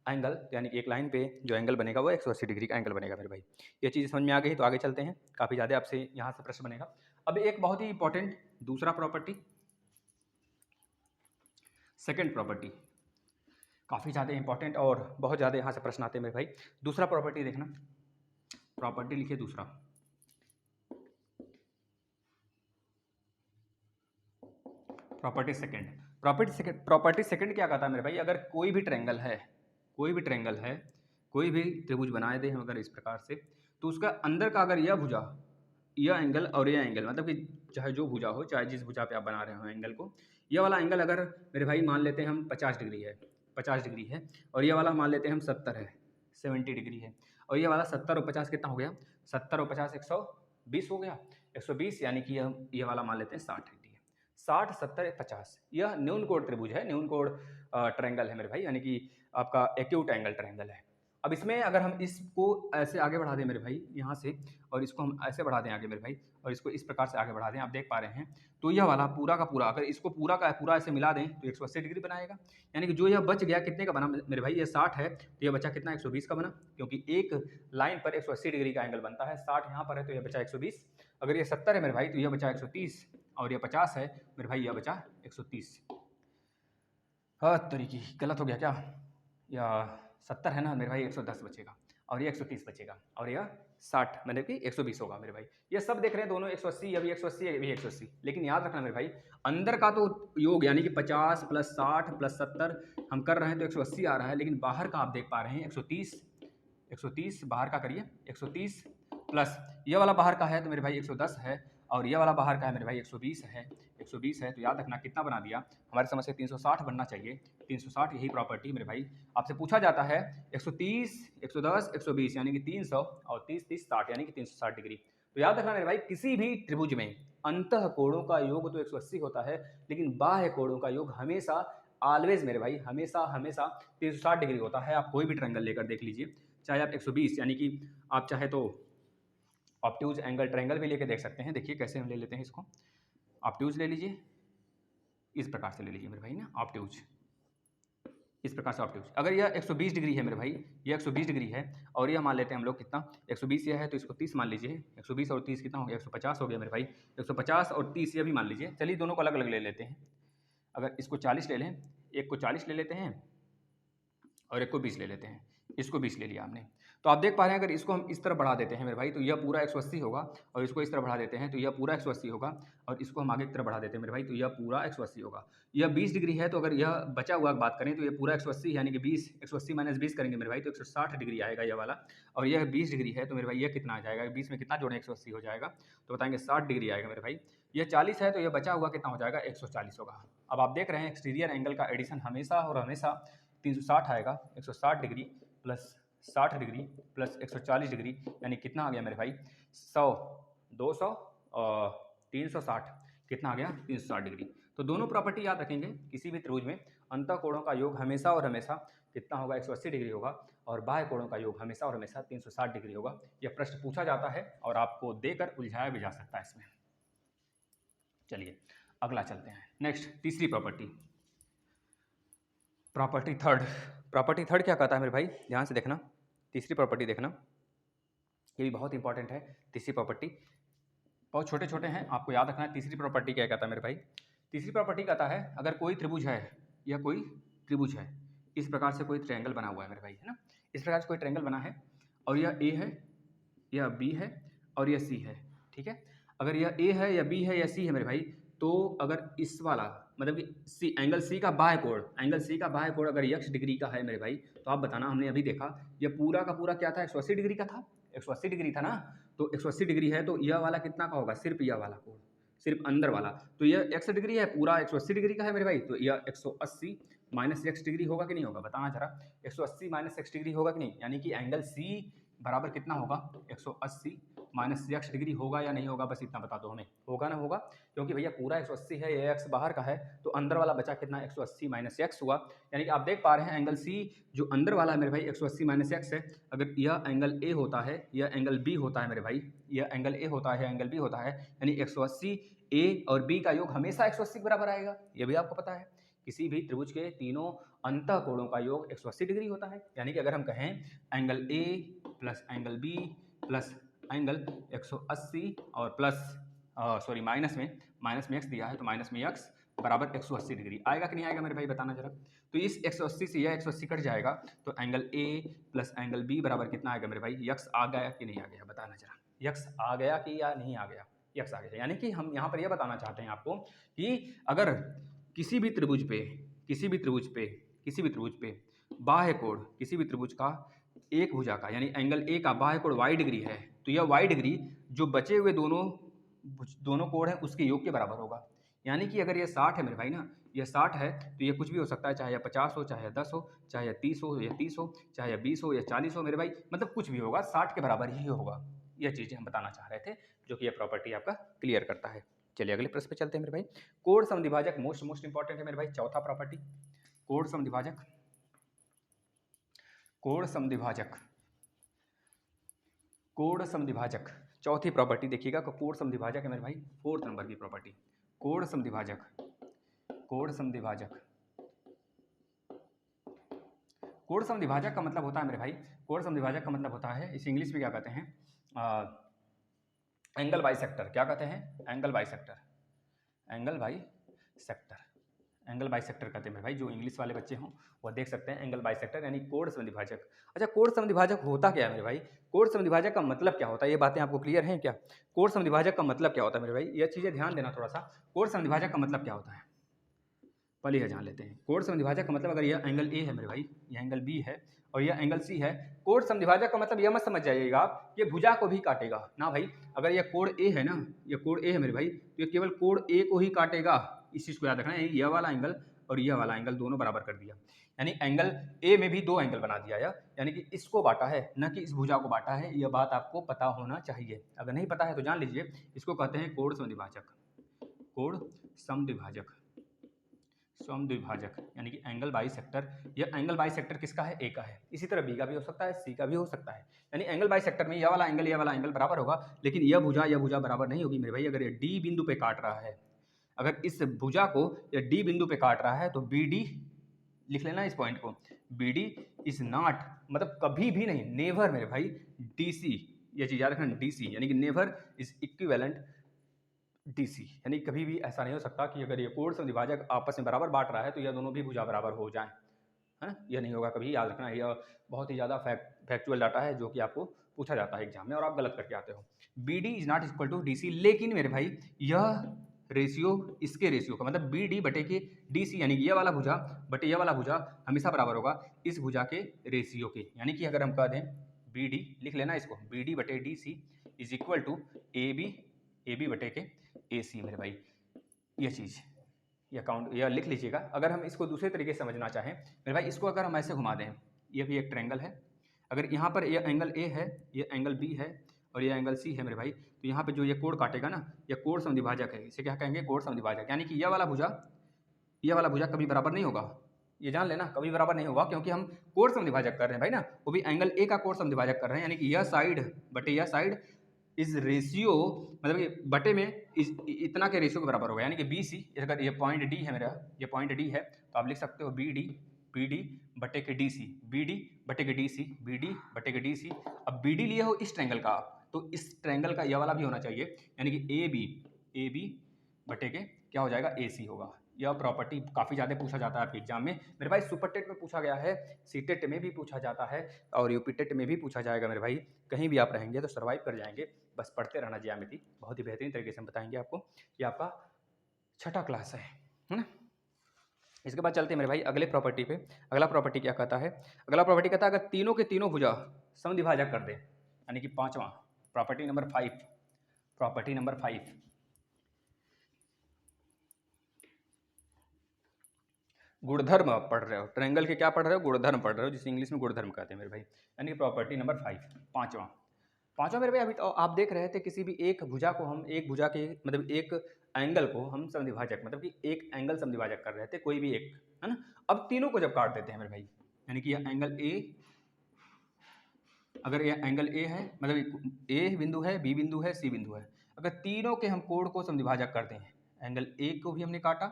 एंगल, यानी कि एक लाइन पे जो एंगल बनेगा वो 180 डिग्री का एंगल बनेगा मेरे भाई। ये चीज़ समझ में आ गई तो आगे चलते हैं, काफ़ी ज़्यादा आपसे यहाँ से प्रश्न बनेगा। अब एक बहुत ही इंपॉर्टेंट दूसरा प्रॉपर्टी, सेकेंड प्रॉपर्टी, काफ़ी ज़्यादा इंपॉर्टेंट और बहुत ज़्यादा यहाँ से प्रश्न आते हैं मेरे भाई। दूसरा प्रॉपर्टी देखना, प्रॉपर्टी लिखिए दूसरा, प्रॉपर्टी सेकंड। प्रॉपर्टी सेकंड क्या कहता है मेरे भाई, अगर कोई भी ट्रायंगल है, कोई भी ट्रायंगल है, कोई भी त्रिभुज बनाए दे हम अगर इस प्रकार से, तो उसका अंदर का अगर यह भुजा, यह एंगल और यह एंगल, मतलब कि चाहे जो भुजा हो, चाहे जिस भुजा पे आप बना रहे हो एंगल को, यह वाला एंगल अगर मेरे भाई मान लेते हैं हम 50 डिग्री है, 50 डिग्री है, और यह वाला मान लेते हैं हम 70 है, 70 डिग्री है, और यह वाला 70 और 50 कितना हो गया, 70 और 50 120 हो गया, 120, यानी कि यह वाला मान लेते हैं 60 डिग्री है, 60 70 50, यह न्यून कोण त्रिभुज है, न्यून कोण ट्रायंगल है मेरे भाई, यानी कि आपका एक्यूट एंगल ट्रायंगल है। अब इसमें अगर हम इसको ऐसे आगे बढ़ा दें मेरे भाई यहाँ से, और इसको हम ऐसे बढ़ा दें आगे मेरे भाई, और इसको इस प्रकार से आगे बढ़ा दें, आप देख पा रहे हैं, तो यह वाला पूरा का पूरा, अगर इसको पूरा का पूरा ऐसे मिला दें तो 180 डिग्री बनाएगा। यानी कि जो यह बच गया कितने का बना मेरे भाई, ये 60 है तो यह बचा कितना, 120 का बना, क्योंकि एक लाइन पर 180 डिग्री का एंगल बनता है, 60 यहाँ पर है तो यह बचा 120, अगर ये 70 है मेरे भाई तो यह बचा 130, और यह 50 है मेरे भाई, यह बचा 130। हाँ तरीकी गलत हो गया क्या, या 70 है ना मेरे भाई, 110 बचेगा, और ये 130 बचेगा, और यह 60 मतलब कि 120 होगा मेरे भाई। ये सब देख रहे हैं दोनों 180, अभी 180 अभी 180, लेकिन याद रखना मेरे भाई, अंदर का तो योग यानी कि 50 प्लस 60 प्लस 70 हम कर रहे हैं तो 180 आ रहा है, लेकिन बाहर का आप देख पा रहे हैं 130, 130 बाहर का करिए, 130 प्लस ये वाला बाहर का है तो मेरे भाई 110 है, और ये वाला बाहर का है मेरे भाई 120 है, 120 है, तो याद रखना कितना बना दिया, हमारे समझ से 360 बनना चाहिए, 360 यही प्रॉपर्टी मेरे भाई आपसे पूछा जाता है। 130 110 120 यानी कि 300 और 30 30 60 यानी कि 360 डिग्री। तो याद रखना मेरे भाई, किसी भी त्रिभुज में अंतः कोणों का योग तो 180 होता है, लेकिन बाह्य कोणों का योग हमेशा ऑलवेज मेरे भाई हमेशा हमेशा 360 डिग्री होता है। आप कोई भी ट्रायंगल लेकर देख लीजिए, चाहे आप 120 यानी कि आप चाहे तो ऑब्ट्यूज एंगल ट्रायंगल भी लेके देख सकते हैं। देखिए कैसे हम ले लेते हैं इसको, ऑब्ट्यूज ले लीजिए, इस प्रकार से ले लीजिए मेरे भाई ना, ऑब्ट्यूज इस प्रकार से ऑब्ट्यूज। अगर यह 120 डिग्री है मेरे भाई, यह 120 डिग्री है, और यह मान लेते हैं हम लोग कितना, 120 यह है तो इसको 30 मान लीजिए, 120 और 30 कितना हो गया, 150 हो गया मेरे भाई, 150 और 30 यह भी मान लीजिए। चलिए दोनों को अलग अलग ले लेते हैं, अगर इसको 40 ले लें, एक को 40 ले लेते हैं और एक को 20 ले लेते हैं, इसको 20 ले लिया हमने, तो आप देख पा रहे हैं अगर इसको हम इस तरफ बढ़ा देते हैं मेरे भाई तो यह पूरा 180 होगा, और इसको इस तरफ बढ़ा देते हैं तो यह पूरा 180 होगा, और इसको हम आगे की तरफ बढ़ा देते हैं मेरे भाई तो यह पूरा 180 होगा। यह 20 डिग्री है तो अगर यह बचा हुआ बात करें तो यह पूरा 180 यानी कि 20 180 माइनस 20 करेंगे मेरे भाई तो 160 डिग्री आएगा यह वाला, और यह 20 डिग्री है तो मेरे भाई यह कितना आ जाएगा, 20 में कितना जोड़ें 180 हो जाएगा, तो बताएंगे 60 डिग्री आएगा मेरे भाई। यह 40 है तो यह बचा हुआ कितना हो जाएगा, 140 होगा। अब आप देख रहे हैं एक्सटीरियर एंगल का एडिशन हमेशा और हमेशा 360 आएगा, 160 degree plus 60 degree plus 140 degree यानी कितना आ गया मेरे भाई, 100 200 और 360 कितना आ गया, 360 डिग्री। तो दोनों प्रॉपर्टी याद रखेंगे, किसी भी त्रिभुज में अंतः कोणों का योग हमेशा और हमेशा कितना होगा, 180 डिग्री होगा, और बाह्य कोणों का योग हमेशा और हमेशा 360 डिग्री होगा। यह प्रश्न पूछा जाता है और आपको देकर उलझाया भी जा सकता है इसमें। चलिए अगला चलते हैं, नेक्स्ट तीसरी property, property third. Property third क्या कहता है मेरे भाई, ध्यान से देखना, तीसरी प्रॉपर्टी देखना, ये भी बहुत इंपॉर्टेंट है। तीसरी प्रॉपर्टी बहुत छोटे छोटे हैं, आपको याद रखना है। तीसरी प्रॉपर्टी क्या कहता है मेरे भाई, तीसरी प्रॉपर्टी कहता है अगर कोई त्रिभुज है, या कोई त्रिभुज है, इस प्रकार से कोई ट्रायंगल बना हुआ है मेरे भाई, है ना, इस प्रकार से कोई ट्रायंगल बना है, और यह ए है, यह बी है, और यह सी है, ठीक है। अगर यह ए है या बी है या सी है मेरे भाई, तो अगर इस वाला मतलब कि सी एंगल सी का बाह्य कोण, एंगल सी का बाह्य कोण अगर x डिग्री का है मेरे भाई, तो आप बताना, हमने अभी देखा ये पूरा का पूरा क्या था, 180 डिग्री का था, 180 डिग्री था ना। तो 180 डिग्री है तो यह वाला कितना का होगा, सिर्फ यह वाला कोण, सिर्फ अंदर वाला। तो यह x डिग्री है, पूरा 180 डिग्री का है मेरे भाई, तो यह 180 माइनस x डिग्री होगा कि नहीं होगा, बताना जरा। 180 माइनस x डिग्री होगा कि नहीं, यानी कि एंगल C बराबर कितना होगा, 180 माइनस x डिग्री होगा या नहीं होगा, बस इतना बता दो हमें, होगा ना होगा, क्योंकि भैया पूरा 180 है, ये x बाहर का है, तो अंदर वाला बचा कितना, 180 माइनस x हुआ। यानी कि आप देख पा रहे हैं एंगल C जो अंदर वाला है मेरे भाई 180 माइनस x है, अगर यह एंगल A होता है, यह एंगल B होता है मेरे भाई, यह एंगल A होता है, एंगल B होता है, यानी 180 A और B का योग हमेशा 180 के बराबर आएगा, ये भी आपको पता है। किसी भी त्रिभुज के तीनों अंतः कोणों का योग 180 डिग्री होता है। यानी कि अगर हम कहें angle A plus angle B plus angle 180 और प्लस सॉरी माइनस में x दिया है, तो माइनस में x बराबर 180 डिग्री आएगा कि नहीं आएगा मेरे भाई, बताना जरा। तो इस 180 से यह 180 कट जाएगा, तो angle A plus angle B बराबर कितना आएगा मेरे भाई, x आ गया कि नहीं आ गया, बताना जरा। x आ गया कि या नहीं आ गया, x आ गया। यानी कि हम यहाँ पर यह बताना चाहते हैं आपको कि अगर किसी भी त्रिभुज पे बाह्य कोण, किसी भी त्रिभुज का एक भुजा का यानी एंगल ए का बाह्य कोण y डिग्री है, तो यह y डिग्री जो बचे हुए दोनों कोण है उसके योग के बराबर होगा। यानी कि अगर ये 60 है मेरे भाई ना, ये 60 है तो ये कुछ भी हो सकता है, चाहे यह 50 हो, चाहे 10 हो, चाहे 30 हो या 30 हो, चाहे 20 हो या 40 हो मेरे भाई, मतलब कुछ भी होगा 60 के बराबर ही होगा। यह चीज़ें हम बताना चाह रहे थे, जो कि यह प्रॉपर्टी आपका क्लियर करता है। चलिए अगले प्रश्न पे चलते हैं मेरे भाई। कोण समद्विभाजक मोस्ट इंपॉर्टेंट है मेरे भाई, चौथा प्रॉपर्टी कोण समद्विभाजक। कोण समद्विभाजक चौथी प्रॉपर्टी देखिएगा, कोण समद्विभाजक है मेरे भाई, 4th नंबर की प्रॉपर्टी। कोण समद्विभाजक का मतलब होता है मेरे भाई, कोण समद्विभाजक का मतलब होता है, इस इंग्लिश में क्या कहते हैं, एंगल बाइसेक्टर। क्या कहते हैं, एंगल बाइसेक्टर कहते हैं मेरे भाई। जो इंग्लिश वाले बच्चे हों वो देख सकते हैं, एंगल बाइसेक्टर यानी कोण समद्विभाजक। अच्छा, कोण समद्विभाजक होता क्या है मेरे भाई, कोण समद्विभाजक का मतलब क्या होता है, ये बातें आपको क्लियर हैं क्या? कोण समद्विभाजक का मतलब क्या होता है मेरे भाई, ये चीज़ें ध्यान देना थोड़ा सा। कोण समद्विभाजक का मतलब क्या होता है, पहले यह जान लेते हैं। कोण समद्विभाजक का मतलब, अगर यह एंगल ए है मेरे भाई, यह एंगल बी है और यह एंगल सी है, कोण समद्विभाजक का मतलब यह मत समझ जाइएगा आप ये भुजा को भी काटेगा ना भाई। अगर यह कोण ए है ना, यह कोण ए है मेरे भाई, तो ये केवल कोण ए को ही काटेगा, इस चीज़ को याद रखना है। यह वाला एंगल और यह वाला एंगल दोनों बराबर कर दिया, यानी एंगल ए में भी 2 एंगल बना दिया, यानी कि इसको बांटा है, न कि इस भुजा को बांटा है। यह बात आपको पता होना चाहिए, अगर नहीं पता है तो जान लीजिए। इसको कहते हैं कोण समद्विभाजक यानी कि एंगल बाइसेक्टर। यह एंगल बाइसेक्टर किसका है, ए का है। इसी तरह बी का भी हो सकता है, सी का भी हो सकता है। यानी एंगल बाइसेक्टर में यह वाला एंगल बराबर होगा, लेकिन यह भुजा बराबर नहीं होगी मेरे भाई। अगर ये डी बिंदु पे काट रहा है, अगर इस भुजा को यह डी बिंदु पे काट रहा है, तो बी डी लिख लेना इस पॉइंट को, बी डी इज नॉट, मतलब कभी भी नहीं, नेवर मेरे भाई, डी सी, यह चीज़ याद रखना, डी सी यानी कि नेवर इज इक्विवेलेंट DC, यानी कभी भी ऐसा नहीं हो सकता कि अगर ये कोण समद्विभाजक आपस में बराबर बांट रहा है तो यह दोनों भी भुजा बराबर हो जाएं, है ना। यह नहीं होगा कभी, याद रखना। यह बहुत ही ज़्यादा फैक्चुअल डाटा है जो कि आपको पूछा जाता है एग्जाम में और आप गलत करके आते हो। BD is not equal to DC, लेकिन मेरे भाई यह रेशियो इसके रेशियो का, मतलब BD बटे के DC, यानी कि यह वाला भुजा बटे यह वाला भुजा हमेशा बराबर होगा इस भुजा के रेशियो के। यानी कि अगर हम कह दें BD, लिख लेना इसको, BD बटे DC is equal to AB बटे के AC मेरे भाई। यह चीज़, यह काउंट, यह लिख लीजिएगा। अगर हम इसको दूसरे तरीके से समझना चाहें मेरे भाई, इसको अगर हम ऐसे घुमा दें, यह भी एक ट्रायंगल है, अगर यहाँ पर यह एंगल A है, यह एंगल B है और यह एंगल C है मेरे भाई, तो यहाँ पे जो ये कोण काटेगा ना, यह कोण समद्विभाजक है। इसे क्या कहेंगे, कोण समद्विभाजक। यानी कि यह वाला भुजा कभी बराबर नहीं होगा, ये जान लेना, कभी बराबर नहीं होगा, क्योंकि हम कोण समद्विभाजक कर रहे हैं भाई ना, वो भी एंगल A का कोण समद्विभाजक कर रहे हैं। यानी कि यह साइड बटे यह साइड इस रेशियो, मतलब कि बटे में इतना के रेशियो के बराबर होगा। यानी कि BC, अगर ये पॉइंट D है मेरा, ये पॉइंट D है, तो आप लिख सकते हो BD बटे के DC, BD बटे के DC, BD बटे के DC। अब BD लिए हो इस ट्रायंगल का, तो इस ट्रायंगल का यह वाला भी होना चाहिए, यानी कि AB बटे के क्या हो जाएगा, AC होगा। यह प्रॉपर्टी काफ़ी ज़्यादा पूछा जाता है आपके एग्जाम में मेरे भाई। सुपर टेट में पूछा गया है, सीटेट में भी पूछा जाता है और यूपी टेट में भी पूछा जाएगा मेरे भाई। कहीं भी आप रहेंगे तो सर्वाइव कर जाएंगे, बस पढ़ते रहना। ज्यामिति बहुत ही बेहतरीन तरीके से हम बताएंगे आपको। ये आपका 6ठा क्लास है ना। इसके बाद चलते हैं मेरे भाई अगले प्रॉपर्टी पे। अगला प्रॉपर्टी क्या कहता है? अगला प्रॉपर्टी कहता है अगर तीनों के तीनों भुजा समद्विभाजक कर दे, यानी कि पांचवा प्रॉपर्टी नंबर 5, प्रॉपर्टी नंबर 5, गुणधर्म आप पढ़ रहे हो, ट्रायंगल के क्या पढ़ रहे हो? गुणधर्म पढ़ रहे हो, जिसे इंग्लिश में गुणधर्म कहते हैं मेरे भाई, यानी कि प्रॉपर्टी नंबर 5, पांचवा। पांचवा मेरे भाई अभी तो आप देख रहे थे किसी भी एक भुजा को हम एक भुजा के मतलब एक एंगल को हम समद्विभाजक मतलब कि एक एंगल समद्विभाजक कर रहे थे, कोई भी एक, है ना। अब तीनों को जब काट देते हैं मेरे भाई, यानी कि यह एंगल ए, अगर यह एंगल ए है मतलब ए बिंदु है, बी बिंदु है, सी बिंदु है, अगर तीनों के हम कोण को समद्विभाजक करते हैं, एंगल ए को भी हमने काटा,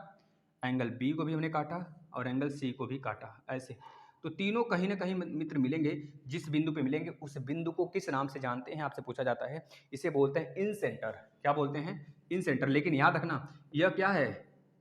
एंगल बी को भी हमने काटा और एंगल सी को भी काटा, ऐसे तो तीनों कहीं ना कहीं मित्र मिलेंगे, जिस बिंदु पे मिलेंगे उस बिंदु को किस नाम से जानते हैं आपसे पूछा जाता है, इसे बोलते हैं इन सेंटर। क्या बोलते हैं? इन सेंटर। लेकिन याद रखना यह क्या है?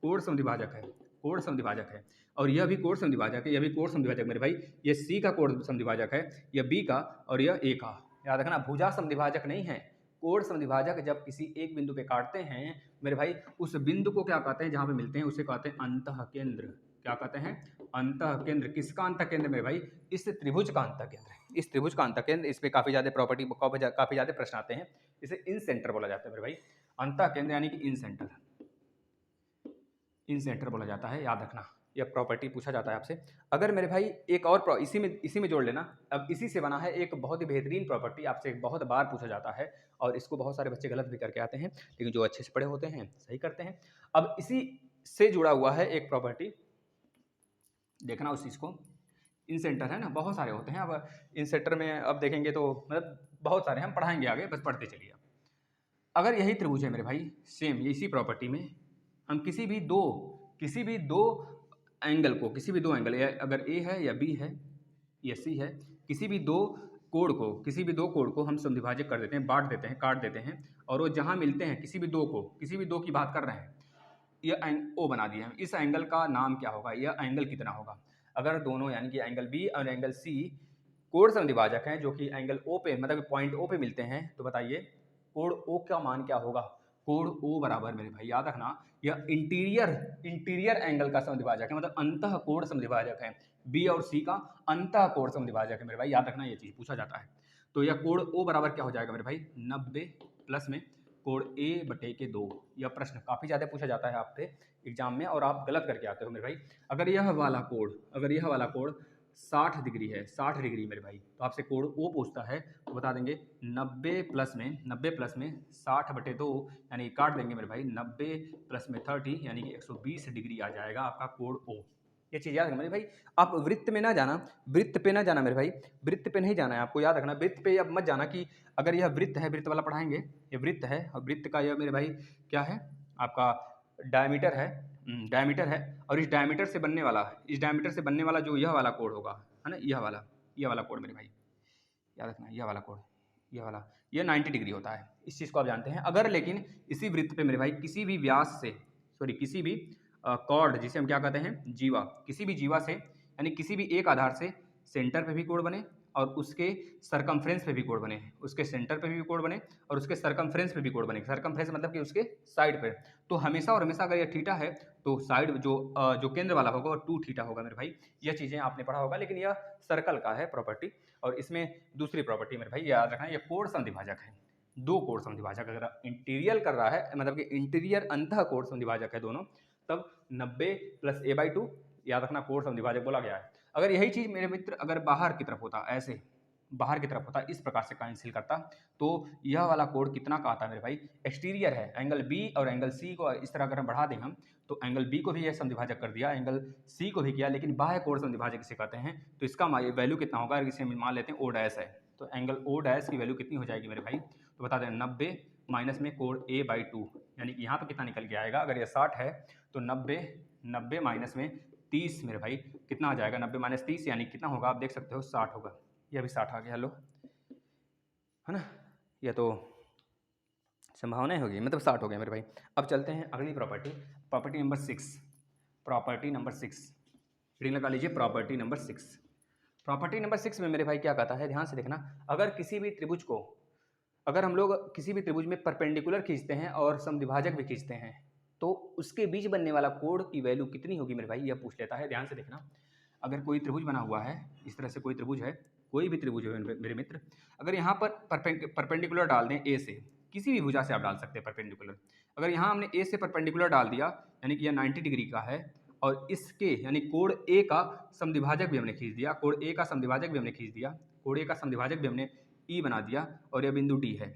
कोण समद्विभाजक है, कोण समद्विभाजक है, और यह भी कोण समद्विभाजक है, यह भी कोण समद्विभाजक मेरे भाई, यह सी का कोण समद्विभाजक है, यह बी का और यह ए का। याद रखना भुजा समद्विभाजक नहीं है, कोण समद्विभाजक जब किसी एक बिंदु पे काटते हैं मेरे भाई, उस बिंदु को क्या कहते हैं जहां पे मिलते हैं उसे कहते हैं अंतः केंद्र। क्या कहते हैं? अंतः केंद्र। किसका अंतः केंद्र मेरे भाई? इस त्रिभुज का अंतः केंद्र, इस त्रिभुज का अंतः केंद्र। इस पे काफी ज्यादा प्रॉपर्टी काफी ज्यादा प्रश्न आते हैं, इसे इन सेंटर बोला जाता है मेरे भाई, अंतः केंद्र यानी कि इन सेंटर, इन सेंटर बोला जाता है, याद रखना यह प्रॉपर्टी पूछा जाता है आपसे। अगर मेरे भाई एक और इसी में जोड़ लेना, अब इसी से बना है एक बहुत ही बेहतरीन प्रॉपर्टी, आपसे बहुत बार पूछा जाता है और इसको बहुत सारे बच्चे गलत भी करके आते हैं, लेकिन जो अच्छे से पढ़े होते हैं सही करते हैं। अब इसी से जुड़ा हुआ है एक प्रॉपर्टी, देखना उस चीज़ को, इन सेंटर है ना, बहुत सारे होते हैं। अब इन सेंटर में अब देखेंगे तो मतलब बहुत सारे हम पढ़ाएंगे आगे, बस पढ़ते चलिए। अगर यही त्रिभुज है मेरे भाई, सेम इसी प्रॉपर्टी में हम किसी भी दो एंगल को, किसी भी दो एंगल, अगर ए है या बी है या सी है, किसी भी दो कोण को हम समद्विभाजक कर देते हैं, बांट देते हैं, काट देते हैं, और वो जहाँ मिलते हैं किसी भी दो की बात कर रहे हैं, यह ओ बना दिया है, इस एंगल का नाम क्या होगा? यह एंगल कितना होगा? अगर दोनों यानी कि एंगल बी और एंगल सी कोण समद्विभाजक हैं, जो कि एंगल ओ पे मतलब पॉइंट ओ पे मिलते हैं, तो बताइए कोण ओ का मान क्या होगा? कोण ओ बराबर मेरे भाई याद रखना यह इंटीरियर एंगल का समद्विभाजक है, मतलब अंतः कोण समद्विभाजक है, बी और सी का अंतः कोण समद्विभाजक है मेरे भाई, याद रखना ये चीज पूछा जाता है। तो यह कोण ओ बराबर क्या हो जाएगा मेरे भाई? 90 प्लस में कोण ए बटे के 2। यह प्रश्न काफी ज्यादा पूछा जाता है आपसे एग्जाम में और आप गलत करके आते हो मेरे भाई। अगर यह वाला कोण 60 डिग्री है, 60 डिग्री मेरे भाई, तो आपसे कोण ओ पूछता है तो बता देंगे 90 प्लस में 60 बटे 2, यानी काट देंगे मेरे भाई, 90 प्लस में 30 यानी कि 120 डिग्री आ जाएगा आपका कोण ओ। ये चीज़ याद रखना मेरे भाई। आप वृत्त में ना जाना, वृत्त पे ना जाना मेरे भाई, वृत्त पे नहीं जाना है आपको, याद रखना वृत्त पे अब मत जाना कि अगर यह वृत्त है, वृत्त वाला पढ़ाएंगे, ये वृत्त है और वृत्त का यह मेरे भाई क्या है? आपका डायमीटर है, डायमीटर है, और इस डायमीटर से बनने वाला जो यह वाला कोण होगा, है ना, यह वाला कोण मेरे भाई, याद रखना यह वाला कोण, यह 90 डिग्री होता है, इस चीज़ को आप जानते हैं। अगर लेकिन इसी वृत्त पे मेरे भाई किसी भी कॉर्ड, जिसे हम क्या कहते हैं, जीवा, किसी भी जीवा से यानी किसी भी एक आधार से सेंटर पे भी कोण बने और उसके सरकमफ्रेंस पे भी कोण बने, उसके सेंटर पे भी कोण बने और उसके सरकमफ्रेंस पे भी कोण बने, सरकमफ्रेंस मतलब कि उसके साइड पे, तो हमेशा और हमेशा अगर यह थीटा है तो साइड जो केंद्र वाला होगा वो 2 थीटा होगा मेरे भाई। यह चीज़ें आपने पढ़ा होगा, लेकिन यह सर्कल का है प्रॉपर्टी। और इसमें दूसरी प्रॉपर्टी मेरे भाई याद रखना, यह कोण समद्विभाजक है, दो कोण समद्विभाजक, अगर इंटीरियर कर रहा है मतलब कि इंटीरियर अंतः कोण समद्विभाजक है दोनों, तब 90 प्लस a/2 याद रखना कोण समद्विभाजक बोला गया है। अगर यही चीज मेरे मित्र अगर बाहर की तरफ होता, ऐसे बाहर की तरफ होता, इस प्रकार से कैंसिल करता, तो यह वाला कोण कितना का आता है मेरे भाई? एक्सटीरियर है, एंगल बी और एंगल सी को इस तरह अगर हम बढ़ा दें हम, तो एंगल बी को भी यह समद्विभाजक कर दिया, एंगल सी को भी किया, लेकिन बाह्य कोण समद्विभाजक इसे कहते हैं। तो इसका वैल्यू कितना होगा? इसे मान लेते हैं ओ डैश है, तो एंगल ओ डैश की वैल्यू कितनी हो जाएगी मेरे भाई? तो बता दें 90 माइनस में कोण a/2, यानी कि यहाँ पर कितना निकल के आएगा? अगर यह 60 है तो 90 माइनस में 30 मेरे भाई कितना आ जाएगा? 90 माइनस 30 यानी कितना होगा? आप देख सकते हो 60 होगा, यह भी 60 आ गया, हेलो, है ना, यह तो संभावनाएं होगी, मतलब 60 हो गया मेरे भाई। अब चलते हैं अगली प्रॉपर्टी, प्रॉपर्टी नंबर 6, रीडिंग लगा लीजिए, प्रॉपर्टी नंबर 6 में मेरे भाई क्या कहता है, ध्यान से देखना। अगर हम लोग किसी भी त्रिभुज में परपेंडिकुलर खींचते हैं और समद्विभाजक भी खींचते हैं, तो उसके बीच बनने वाला कोण की वैल्यू कितनी होगी मेरे भाई, यह पूछ लेता है। ध्यान से देखना, अगर कोई त्रिभुज बना हुआ है, इस तरह से कोई त्रिभुज है, कोई भी त्रिभुज है मेरे मित्र, अगर यहाँ पर परपेंडिकुलर डाल दें ए से, किसी भी भुजा से आप डाल सकते हैं परपेंडिकुलर। अगर यहाँ हमने ए से परपेंडिकुलर डाल दिया, यानी कि यह 90 डिग्री का है, और इसके यानी कोण ए का समद्विभाजक भी हमने खींच दिया, कोण ए का समद्विभाजक भी हमने खींच दिया, कोण ए का समद्विभाजक भी हमने ई बना दिया, और यह बिंदु डी है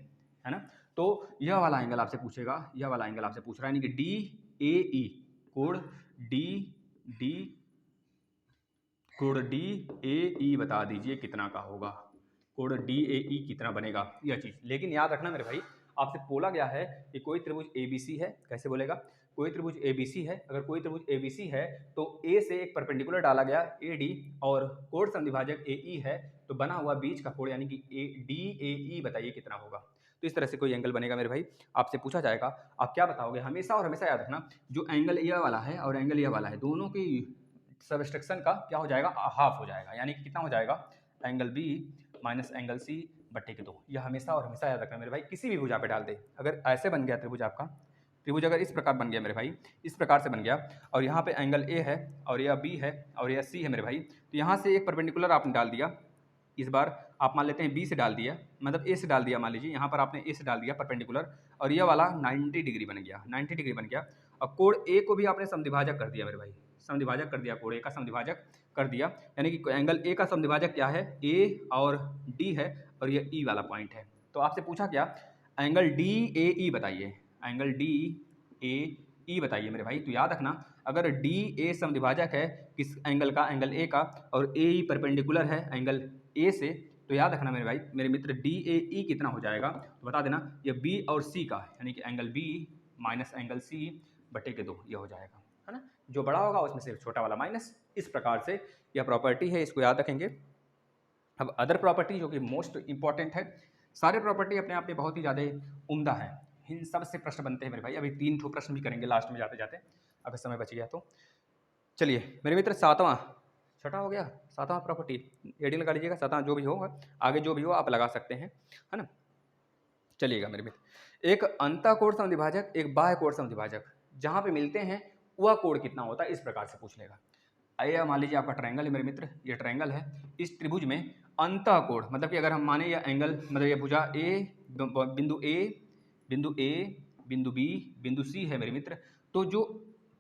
ना। तो यह वाला एंगल आपसे पूछेगा, यह वाला एंगल आपसे पूछ रहा है, यानी कि डी ए ई, कोण डी डी कोण डी ए ई बता दीजिए कितना का होगा, कोण डी ए ई कितना बनेगा, यह चीज़। लेकिन याद रखना मेरे भाई, आपसे बोला गया है कि कोई त्रिभुज ए बी सी है, कैसे बोलेगा, कोई त्रिभुज ए बी सी है, अगर कोई त्रिभुज ए बी सी है तो ए से एक परपेंडिकुलर डाला गया ए डी, और कोण समद्विभाजक ए ई है, तो बना हुआ बीच का कोण यानी कि ए डी ए ई बताइए कितना होगा। तो इस तरह से कोई एंगल बनेगा मेरे भाई, आपसे पूछा जाएगा, आप क्या बताओगे। हमेशा और हमेशा याद रखना, जो एंगल यह वाला है और एंगल यह वाला है, दोनों की सबस्ट्रक्शन का क्या हो जाएगा, हाफ हो जाएगा, यानी कि कितना हो जाएगा, angle B minus angle C बट्टे के 2। यह हमेशा और हमेशा याद रखना मेरे भाई, किसी भी भुजा पे डाल दे। अगर ऐसे बन गया त्रिभुज, आपका त्रिभुज अगर इस प्रकार बन गया मेरे भाई, इस प्रकार से बन गया, और यहाँ पे एंगल ए है और यह बी है और यह सी है मेरे भाई, तो यहाँ से एक परपेंडिकुलर आपने डाल दिया, इस बार आप मान लेते हैं बी से डाल दिया, मतलब ए से डाल दिया, मान लीजिए यहाँ पर आपने ए से डाल दिया परपेंडिकुलर, और यह वाला 90 डिग्री बन गया, 90 डिग्री बन गया, और कोण ए को भी आपने समद्विभाजक कर दिया मेरे भाई, समद्विभाजक कर दिया, कोण ए का समद्विभाजक कर दिया, यानी कि एंगल ए का समद्विभाजक क्या है, ए और डी है, और ये ई वाला पॉइंट है। तो आपसे पूछा क्या, एंगल डी ए ई बताइए, एंगल डी ए ई बताइए मेरे भाई। तो याद रखना, अगर डी ए समद्विभाजक है किस एंगल का, एंगल ए का, और ए ई परपेंडिकुलर है एंगल ए से, तो याद रखना मेरे भाई, मेरे मित्र, डी ए ई कितना हो जाएगा, तो बता देना, ये बी और सी का, यानी कि angle B minus angle C बटे के 2, ये हो जाएगा, है ना। जो बड़ा होगा उसमें से छोटा वाला माइनस, इस प्रकार से यह प्रॉपर्टी है, इसको याद रखेंगे। अब अदर प्रॉपर्टी जो कि मोस्ट इंपॉर्टेंट है, सारे प्रॉपर्टी अपने आप में बहुत ही ज़्यादा उम्दा है, इन सब से प्रश्न बनते हैं मेरे भाई। अभी 3 ठो प्रश्न भी करेंगे लास्ट में जाते जाते, अगर समय बच गया तो। चलिए मेरे मित्र, सातवां, छठा हो गया, सातवां प्रॉपर्टी, हेडिंग लगा लीजिएगा, सातवां जो भी होगा, आगे जो भी हो आप लगा सकते हैं, है ना। चलिएगा मेरे मित्र, एक अंतःकोण समद्विभाजक, एक बाह्य कोण समद्विभाजक जहाँ पे मिलते हैं वह कोण कितना होता है, इस प्रकार से पूछ लेगा। आइए मान लीजिए आपका ट्रायंगल है मेरे मित्र, ये ट्रायंगल है, इस त्रिभुज में अंतःकोण, मतलब कि अगर हम माने यह एंगल, मतलब ये भुजा बिंदु ए, बिंदु बी, बिंदु सी है मेरे मित्र, तो जो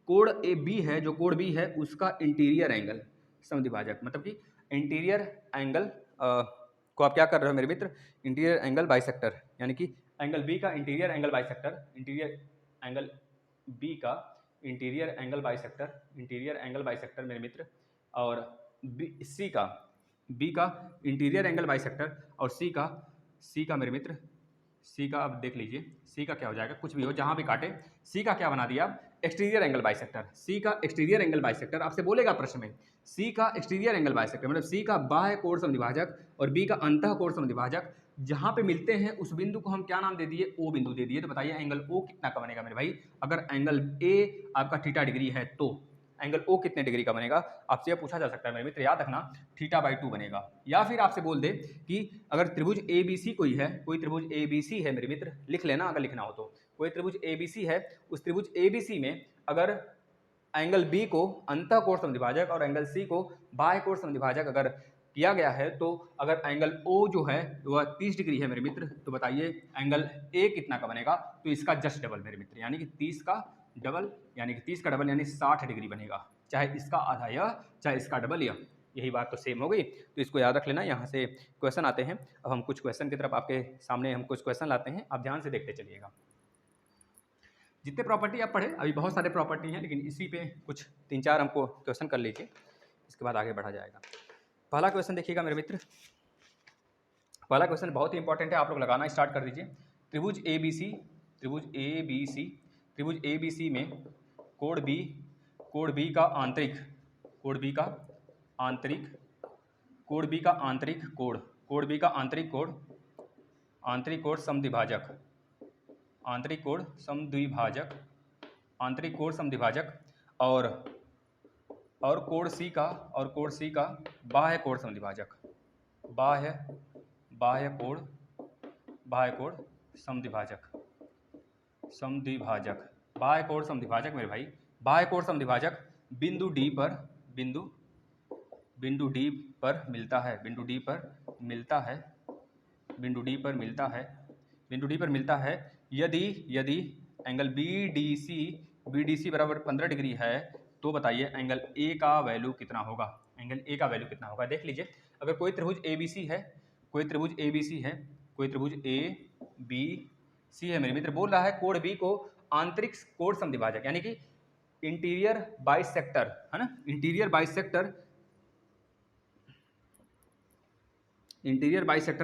कोण ए बी है, जो कोण बी है उसका इंटीरियर एंगल समद्विभाजक, मतलब कि इंटीरियर एंगल को आप क्या कर रहे हो मेरे मित्र, इंटीरियर एंगल बाइसेक्टर, यानी कि एंगल बी का interior angle bisector, interior angle B का interior angle bisector, interior angle bisector मेरे मित्र, और सी का, बी का इंटीरियर एंगल बाइसेक्टर, और सी का मेरे मित्र, सी का अब देख लीजिए, सी का क्या हो जाएगा, कुछ भी हो जहां भी काटे, सी का क्या बना दिया, एक्सटीरियर एंगल बाइसेक्टर, सी का एक्सटीरियर एंगल बाइसेक्टर। आपसे बोलेगा प्रश्न में, सी का एक्सटीरियर एंगल बाइसेक्टर मतलब सी का बाह्य कोण समद्विभाजक और बी का अंतः कोण समद्विभाजक जहां पे मिलते हैं उस बिंदु को हम क्या नाम दे दिए, ओ बिंदु दे दिए। तो बताइए एंगल ओ कितना का बनेगा मेरे भाई, अगर एंगल ए आपका थीटा डिग्री है तो एंगल ओ कितने डिग्री का बनेगा, आपसे यह पूछा जा सकता है मेरे मित्र। याद रखना θ/2 बनेगा। या फिर आपसे बोल दे कि अगर त्रिभुज ए बी सी कोई है, कोई त्रिभुज ए बी सी है मेरे मित्र, लिख लेना अगर लिखना हो तो, कोई त्रिभुज ए बी सी है, उस त्रिभुज ए बी सी में अगर एंगल बी को अंतः कोण समद्विभाजक और एंगल सी को बाह्य कोण समद्विभाजक अगर किया गया है, तो अगर एंगल ओ जो है वह 30 डिग्री है मेरे मित्र, तो बताइए एंगल ए कितना का बनेगा, तो इसका जस्ट डबल मेरे मित्र, यानी कि 30 का डबल, यानी कि 30 का डबल यानी 60 डिग्री बनेगा, चाहे इसका आधा यह, चाहे इसका डबल यह, यही बात तो सेम हो गई। तो इसको याद रख लेना। यहाँ से क्वेश्चन आते हैं, अब हम कुछ क्वेश्चन की तरफ आपके सामने हम कुछ क्वेश्चन लाते हैं, आप ध्यान से देखते चलिएगा। जितने प्रॉपर्टी आप पढ़े, अभी बहुत सारे प्रॉपर्टी हैं, लेकिन इसी पे कुछ 3-4 हमको क्वेश्चन कर लीजिए, इसके बाद आगे बढ़ा जाएगा। पहला क्वेश्चन देखिएगा मेरे मित्र, पहला क्वेश्चन बहुत ही इंपॉर्टेंट है, आप लोग लगाना स्टार्ट कर दीजिए। त्रिभुज ए बी सी, त्रिभुज ए बी सी, त्रिभुज ए बी सी में कोण बी का आंतरिक, कोण बी का आंतरिक, कोण बी का आंतरिक कोण, कोण बी का आंतरिक कोण, आंतरिक कोण समद्विभाजक, आंतरिक कोण समद्विभाजक, आंतरिक कोण समद्विभाजक, और कोण सी का, और कोण सी का बाह्य कोण समद्विभाजक, बाह्य कोण समद्विभाजक, समद्विभाजक, बाह्य कोण समद्विभाजक मेरे भाई, बाह्य कोण समद्विभाजक बिंदु डी पर बिंदु डी पर मिलता है, बिंदु डी पर मिलता है, बिंदु डी पर मिलता है, बिंदु डी पर मिलता है यदि एंगल बी डी सी बराबर 15 डिग्री है, तो बताइए एंगल ए का वैल्यू कितना होगा, एंगल ए का वैल्यू कितना होगा। देख लीजिए, अगर कोई त्रिभुज ए बी सी है, कोई त्रिभुज ए बी सी है, कोई त्रिभुज ए बी सी है मेरे मित्र, बोल रहा है कोण बी को आंतरिक कोण समद्विभाजक यानी कि इंटीरियर बाइसेक्टर है ना, इंटीरियर बाइसेक्टर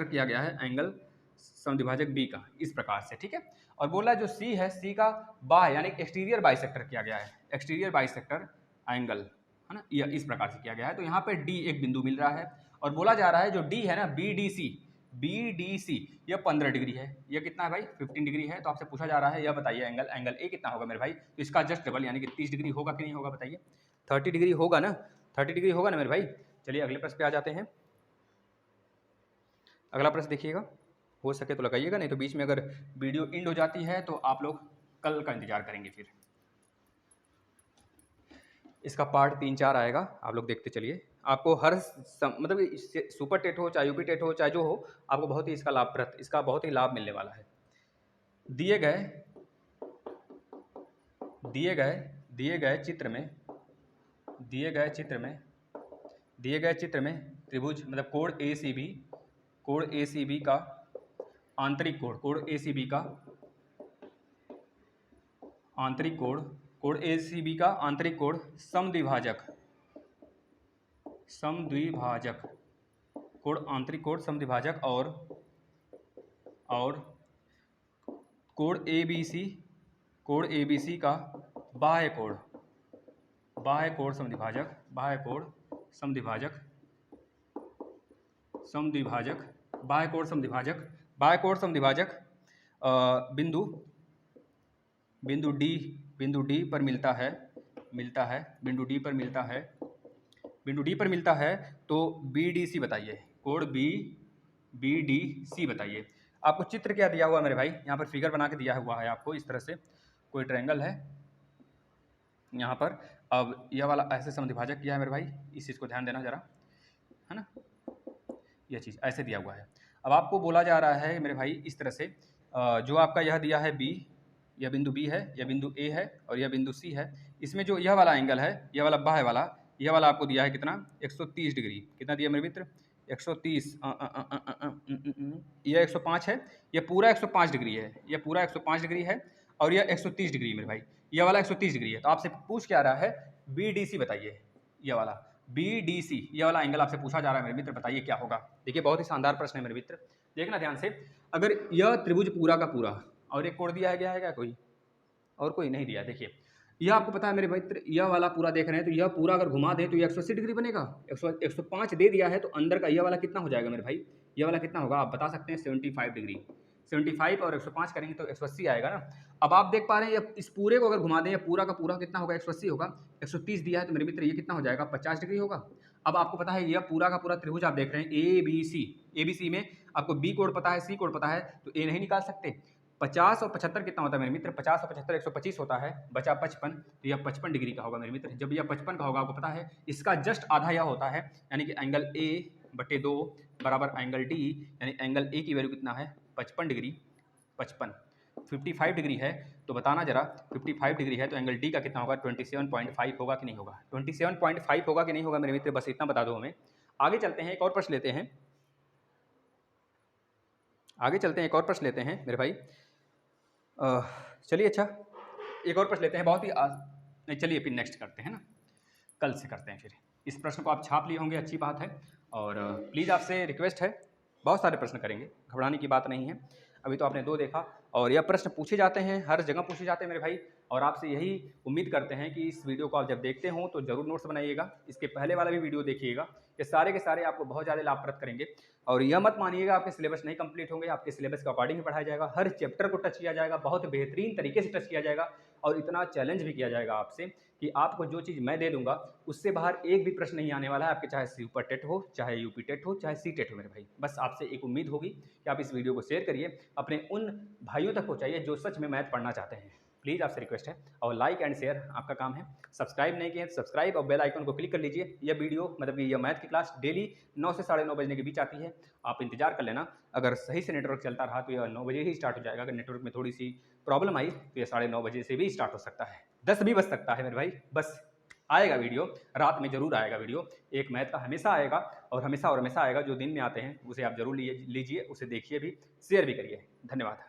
किया गया है एंगल समद्विभाजक बी का इस प्रकार से, ठीक है। और बोला जो सी है, सी का बाह्य यानी एक्सटीरियर बाइसेक्टर किया गया है, एक्सटीरियर बाइसेक्टर एंगल है ना, यह इस प्रकार से किया गया है। तो यहाँ पे डी एक बिंदु मिल रहा है और बोला जा रहा है जो डी है ना, बी डी सी यह 15 डिग्री है, यह कितना है भाई 15 डिग्री है। तो आपसे पूछा जा रहा है यह बताइए एंगल ए कितना होगा मेरे भाई। तो इसका जस्ट डबल यानी कि 30 डिग्री होगा कि नहीं होगा बताइए, 30 डिग्री होगा ना, 30 डिग्री होगा ना मेरे भाई। चलिए अगले प्रश्न पे आ जाते हैं। अगला प्रश्न देखिएगा, हो सके तो लगाइएगा, नहीं तो बीच में अगर वीडियो एंड हो जाती है तो आप लोग कल का इंतजार करेंगे। फिर इसका पार्ट 3-4 आएगा, आप लोग देखते चलिए। आपको हर मतलब सुपर टेट हो चाहे यूपी टेट हो चाहे जो हो, आपको बहुत ही इसका बहुत ही लाभ मिलने वाला है। दिए गए चित्र में त्रिभुज मतलब कोण ए सी बी का आंतरिक कोण, कोण ए सी बी का आंतरिक कोण, कोण ए सी बी का आंतरिक कोण समद्विभाजक कोण आंतरिक कोण समद्विभाजक और कोण ए बी सी का बाह्य कोण समद्विभाजक, बाह्य कोण समद्विभाजक बिंदु डी पर मिलता है, बिंदु डी पर मिलता है। तो बी डी सी बताइए, कोण बी डी सी बताइए। आपको चित्र क्या दिया हुआ मेरे भाई, यहाँ पर फिगर बना के दिया हुआ है आपको इस तरह से, कोई ट्रायंगल है यहाँ पर। अब यह वाला ऐसे समद्विभाजक किया है मेरे भाई, इस चीज़ को ध्यान देना जरा, है ना, यह चीज़ ऐसे दिया हुआ है। अब आपको बोला जा रहा है मेरे भाई इस तरह से, जो आपका यह दिया है बी, यह बिंदु बी है, यह बिंदु ए है और यह बिंदु सी है। इसमें जो यह वाला एंगल है, यह वाला बाह्य वाला, यह वाला आपको दिया है कितना 130 डिग्री। कितना दिया मेरे मित्र 130, यह 105 है, यह पूरा 105 डिग्री है, यह पूरा 105 डिग्री है और यह 130 डिग्री मेरे भाई, यह वाला 130 डिग्री है। तो आपसे पूछ क्या रहा है बी डी सी बताइए, यह वाला बी डी सी, यह वाला एंगल आपसे पूछा जा रहा है मेरे मित्र, बताइए क्या होगा। देखिए बहुत ही शानदार प्रश्न है मेरे मित्र, देखना ध्यान से। अगर यह त्रिभुज पूरा का पूरा और एक कोण दिया गया है क्या, कोई और कोई नहीं दिया। देखिए यह आपको पता है मेरे मित्र, यह वाला पूरा देख रहे हैं तो यह पूरा अगर घुमा दें तो यह 180 डिग्री बनेगा। 105 दे दिया है तो अंदर का यह वाला कितना हो जाएगा मेरे भाई, यह वाला कितना होगा आप बता सकते हैं 75 डिग्री। 75 और 105 करेंगे तो 180 आएगा ना। अब आप देख पा रहे हैं इस पूरे को अगर घुमा दें, पूरा का पूरा कितना होगा 180 होगा। 130 दिया है तो मेरे मित्र ये कितना हो जाएगा 50 डिग्री होगा। अब आपको पता है यह पूरा का पूरा त्रिभुज आप देख रहे हैं ए बी सी में आपको बी कोण पता है, सी कोण पता है, तो ए नहीं निकाल सकते। 50 और 75 कितना होता है मेरे मित्र, 50 और 75 125 होता है, बचा 55, तो यह 55 डिग्री का होगा मेरे मित्र। जब यह 55 का होगा आपको पता है इसका जस्ट आधा यह होता है, यानी कि एंगल ए बटे 2 बराबर एंगल डी, यानी एंगल ए की वैल्यू कितना है 55 डिग्री। 55 डिग्री है तो बताना जरा 55 डिग्री है तो एंगल डी का कितना होगा 27.5 होगा कि नहीं होगा, 27.5 होगा कि नहीं होगा मेरे मित्र, बस इतना बता दो हमें। आगे चलते हैं, एक और प्रश्न लेते हैं, एक और प्रश्न लेते हैं मेरे भाई। चलिए अच्छा एक और प्रश्न लेते हैं, बहुत ही नहीं चलिए फिर नेक्स्ट करते हैं ना, कल से करते हैं। फिर इस प्रश्न को आप छाप लिए होंगे, अच्छी बात है। और प्लीज़ आपसे रिक्वेस्ट है, बहुत सारे प्रश्न करेंगे, घबराने की बात नहीं है। अभी तो आपने 2 देखा और यह प्रश्न पूछे जाते हैं, हर जगह पूछे जाते हैं मेरे भाई। और आपसे यही उम्मीद करते हैं कि इस वीडियो को आप जब देखते हो तो ज़रूर नोट्स बनाइएगा, इसके पहले वाला भी वीडियो देखिएगा, ये सारे के सारे आपको बहुत ज़्यादा लाभप्रद करेंगे। और यह मत मानिएगा आपके सिलेबस नहीं कंप्लीट होंगे, आपके सिलेबस के अकॉर्डिंग ही पढ़ाया जाएगा, हर चैप्टर को टच किया जाएगा, बहुत बेहतरीन तरीके से टच किया जाएगा। और इतना चैलेंज भी किया जाएगा आपसे कि आपको जो चीज़ मैं दे दूंगा उससे बाहर एक भी प्रश्न नहीं आने वाला है आपके, चाहे सुपर टेट हो, चाहे यूपी टेट हो, चाहे सी टेट हो मेरे भाई। बस आपसे एक उम्मीद होगी कि आप इस वीडियो को शेयर करिए, अपने उन भाइयों तक पहुँचाइए जो सच में मैथ पढ़ना चाहते हैं। प्लीज़ आपसे रिक्वेस्ट है, और लाइक एंड शेयर आपका काम है। सब्सक्राइब नहीं किए हैं तो सब्सक्राइब और बेल आइकन को क्लिक कर लीजिए। यह वीडियो मतलब कि यह मैथ की क्लास डेली 9 से 9:30 बजने के बीच आती है, आप इंतजार कर लेना। अगर सही से नेटवर्क चलता रहा तो यह 9 बजे ही स्टार्ट हो जाएगा। अगर नेटवर्क में थोड़ी सी प्रॉब्लम आई तो यह 9:30 बजे से भी स्टार्ट हो सकता है, 10 भी बज सकता है मेरे भाई। बस आएगा वीडियो, रात में जरूर आएगा वीडियो। एक मैथ का हमेशा आएगा, और हमेशा आएगा। जो दिन में आते हैं उसे आप जरूर लीजिए, उसे देखिए भी, शेयर भी करिए। धन्यवाद।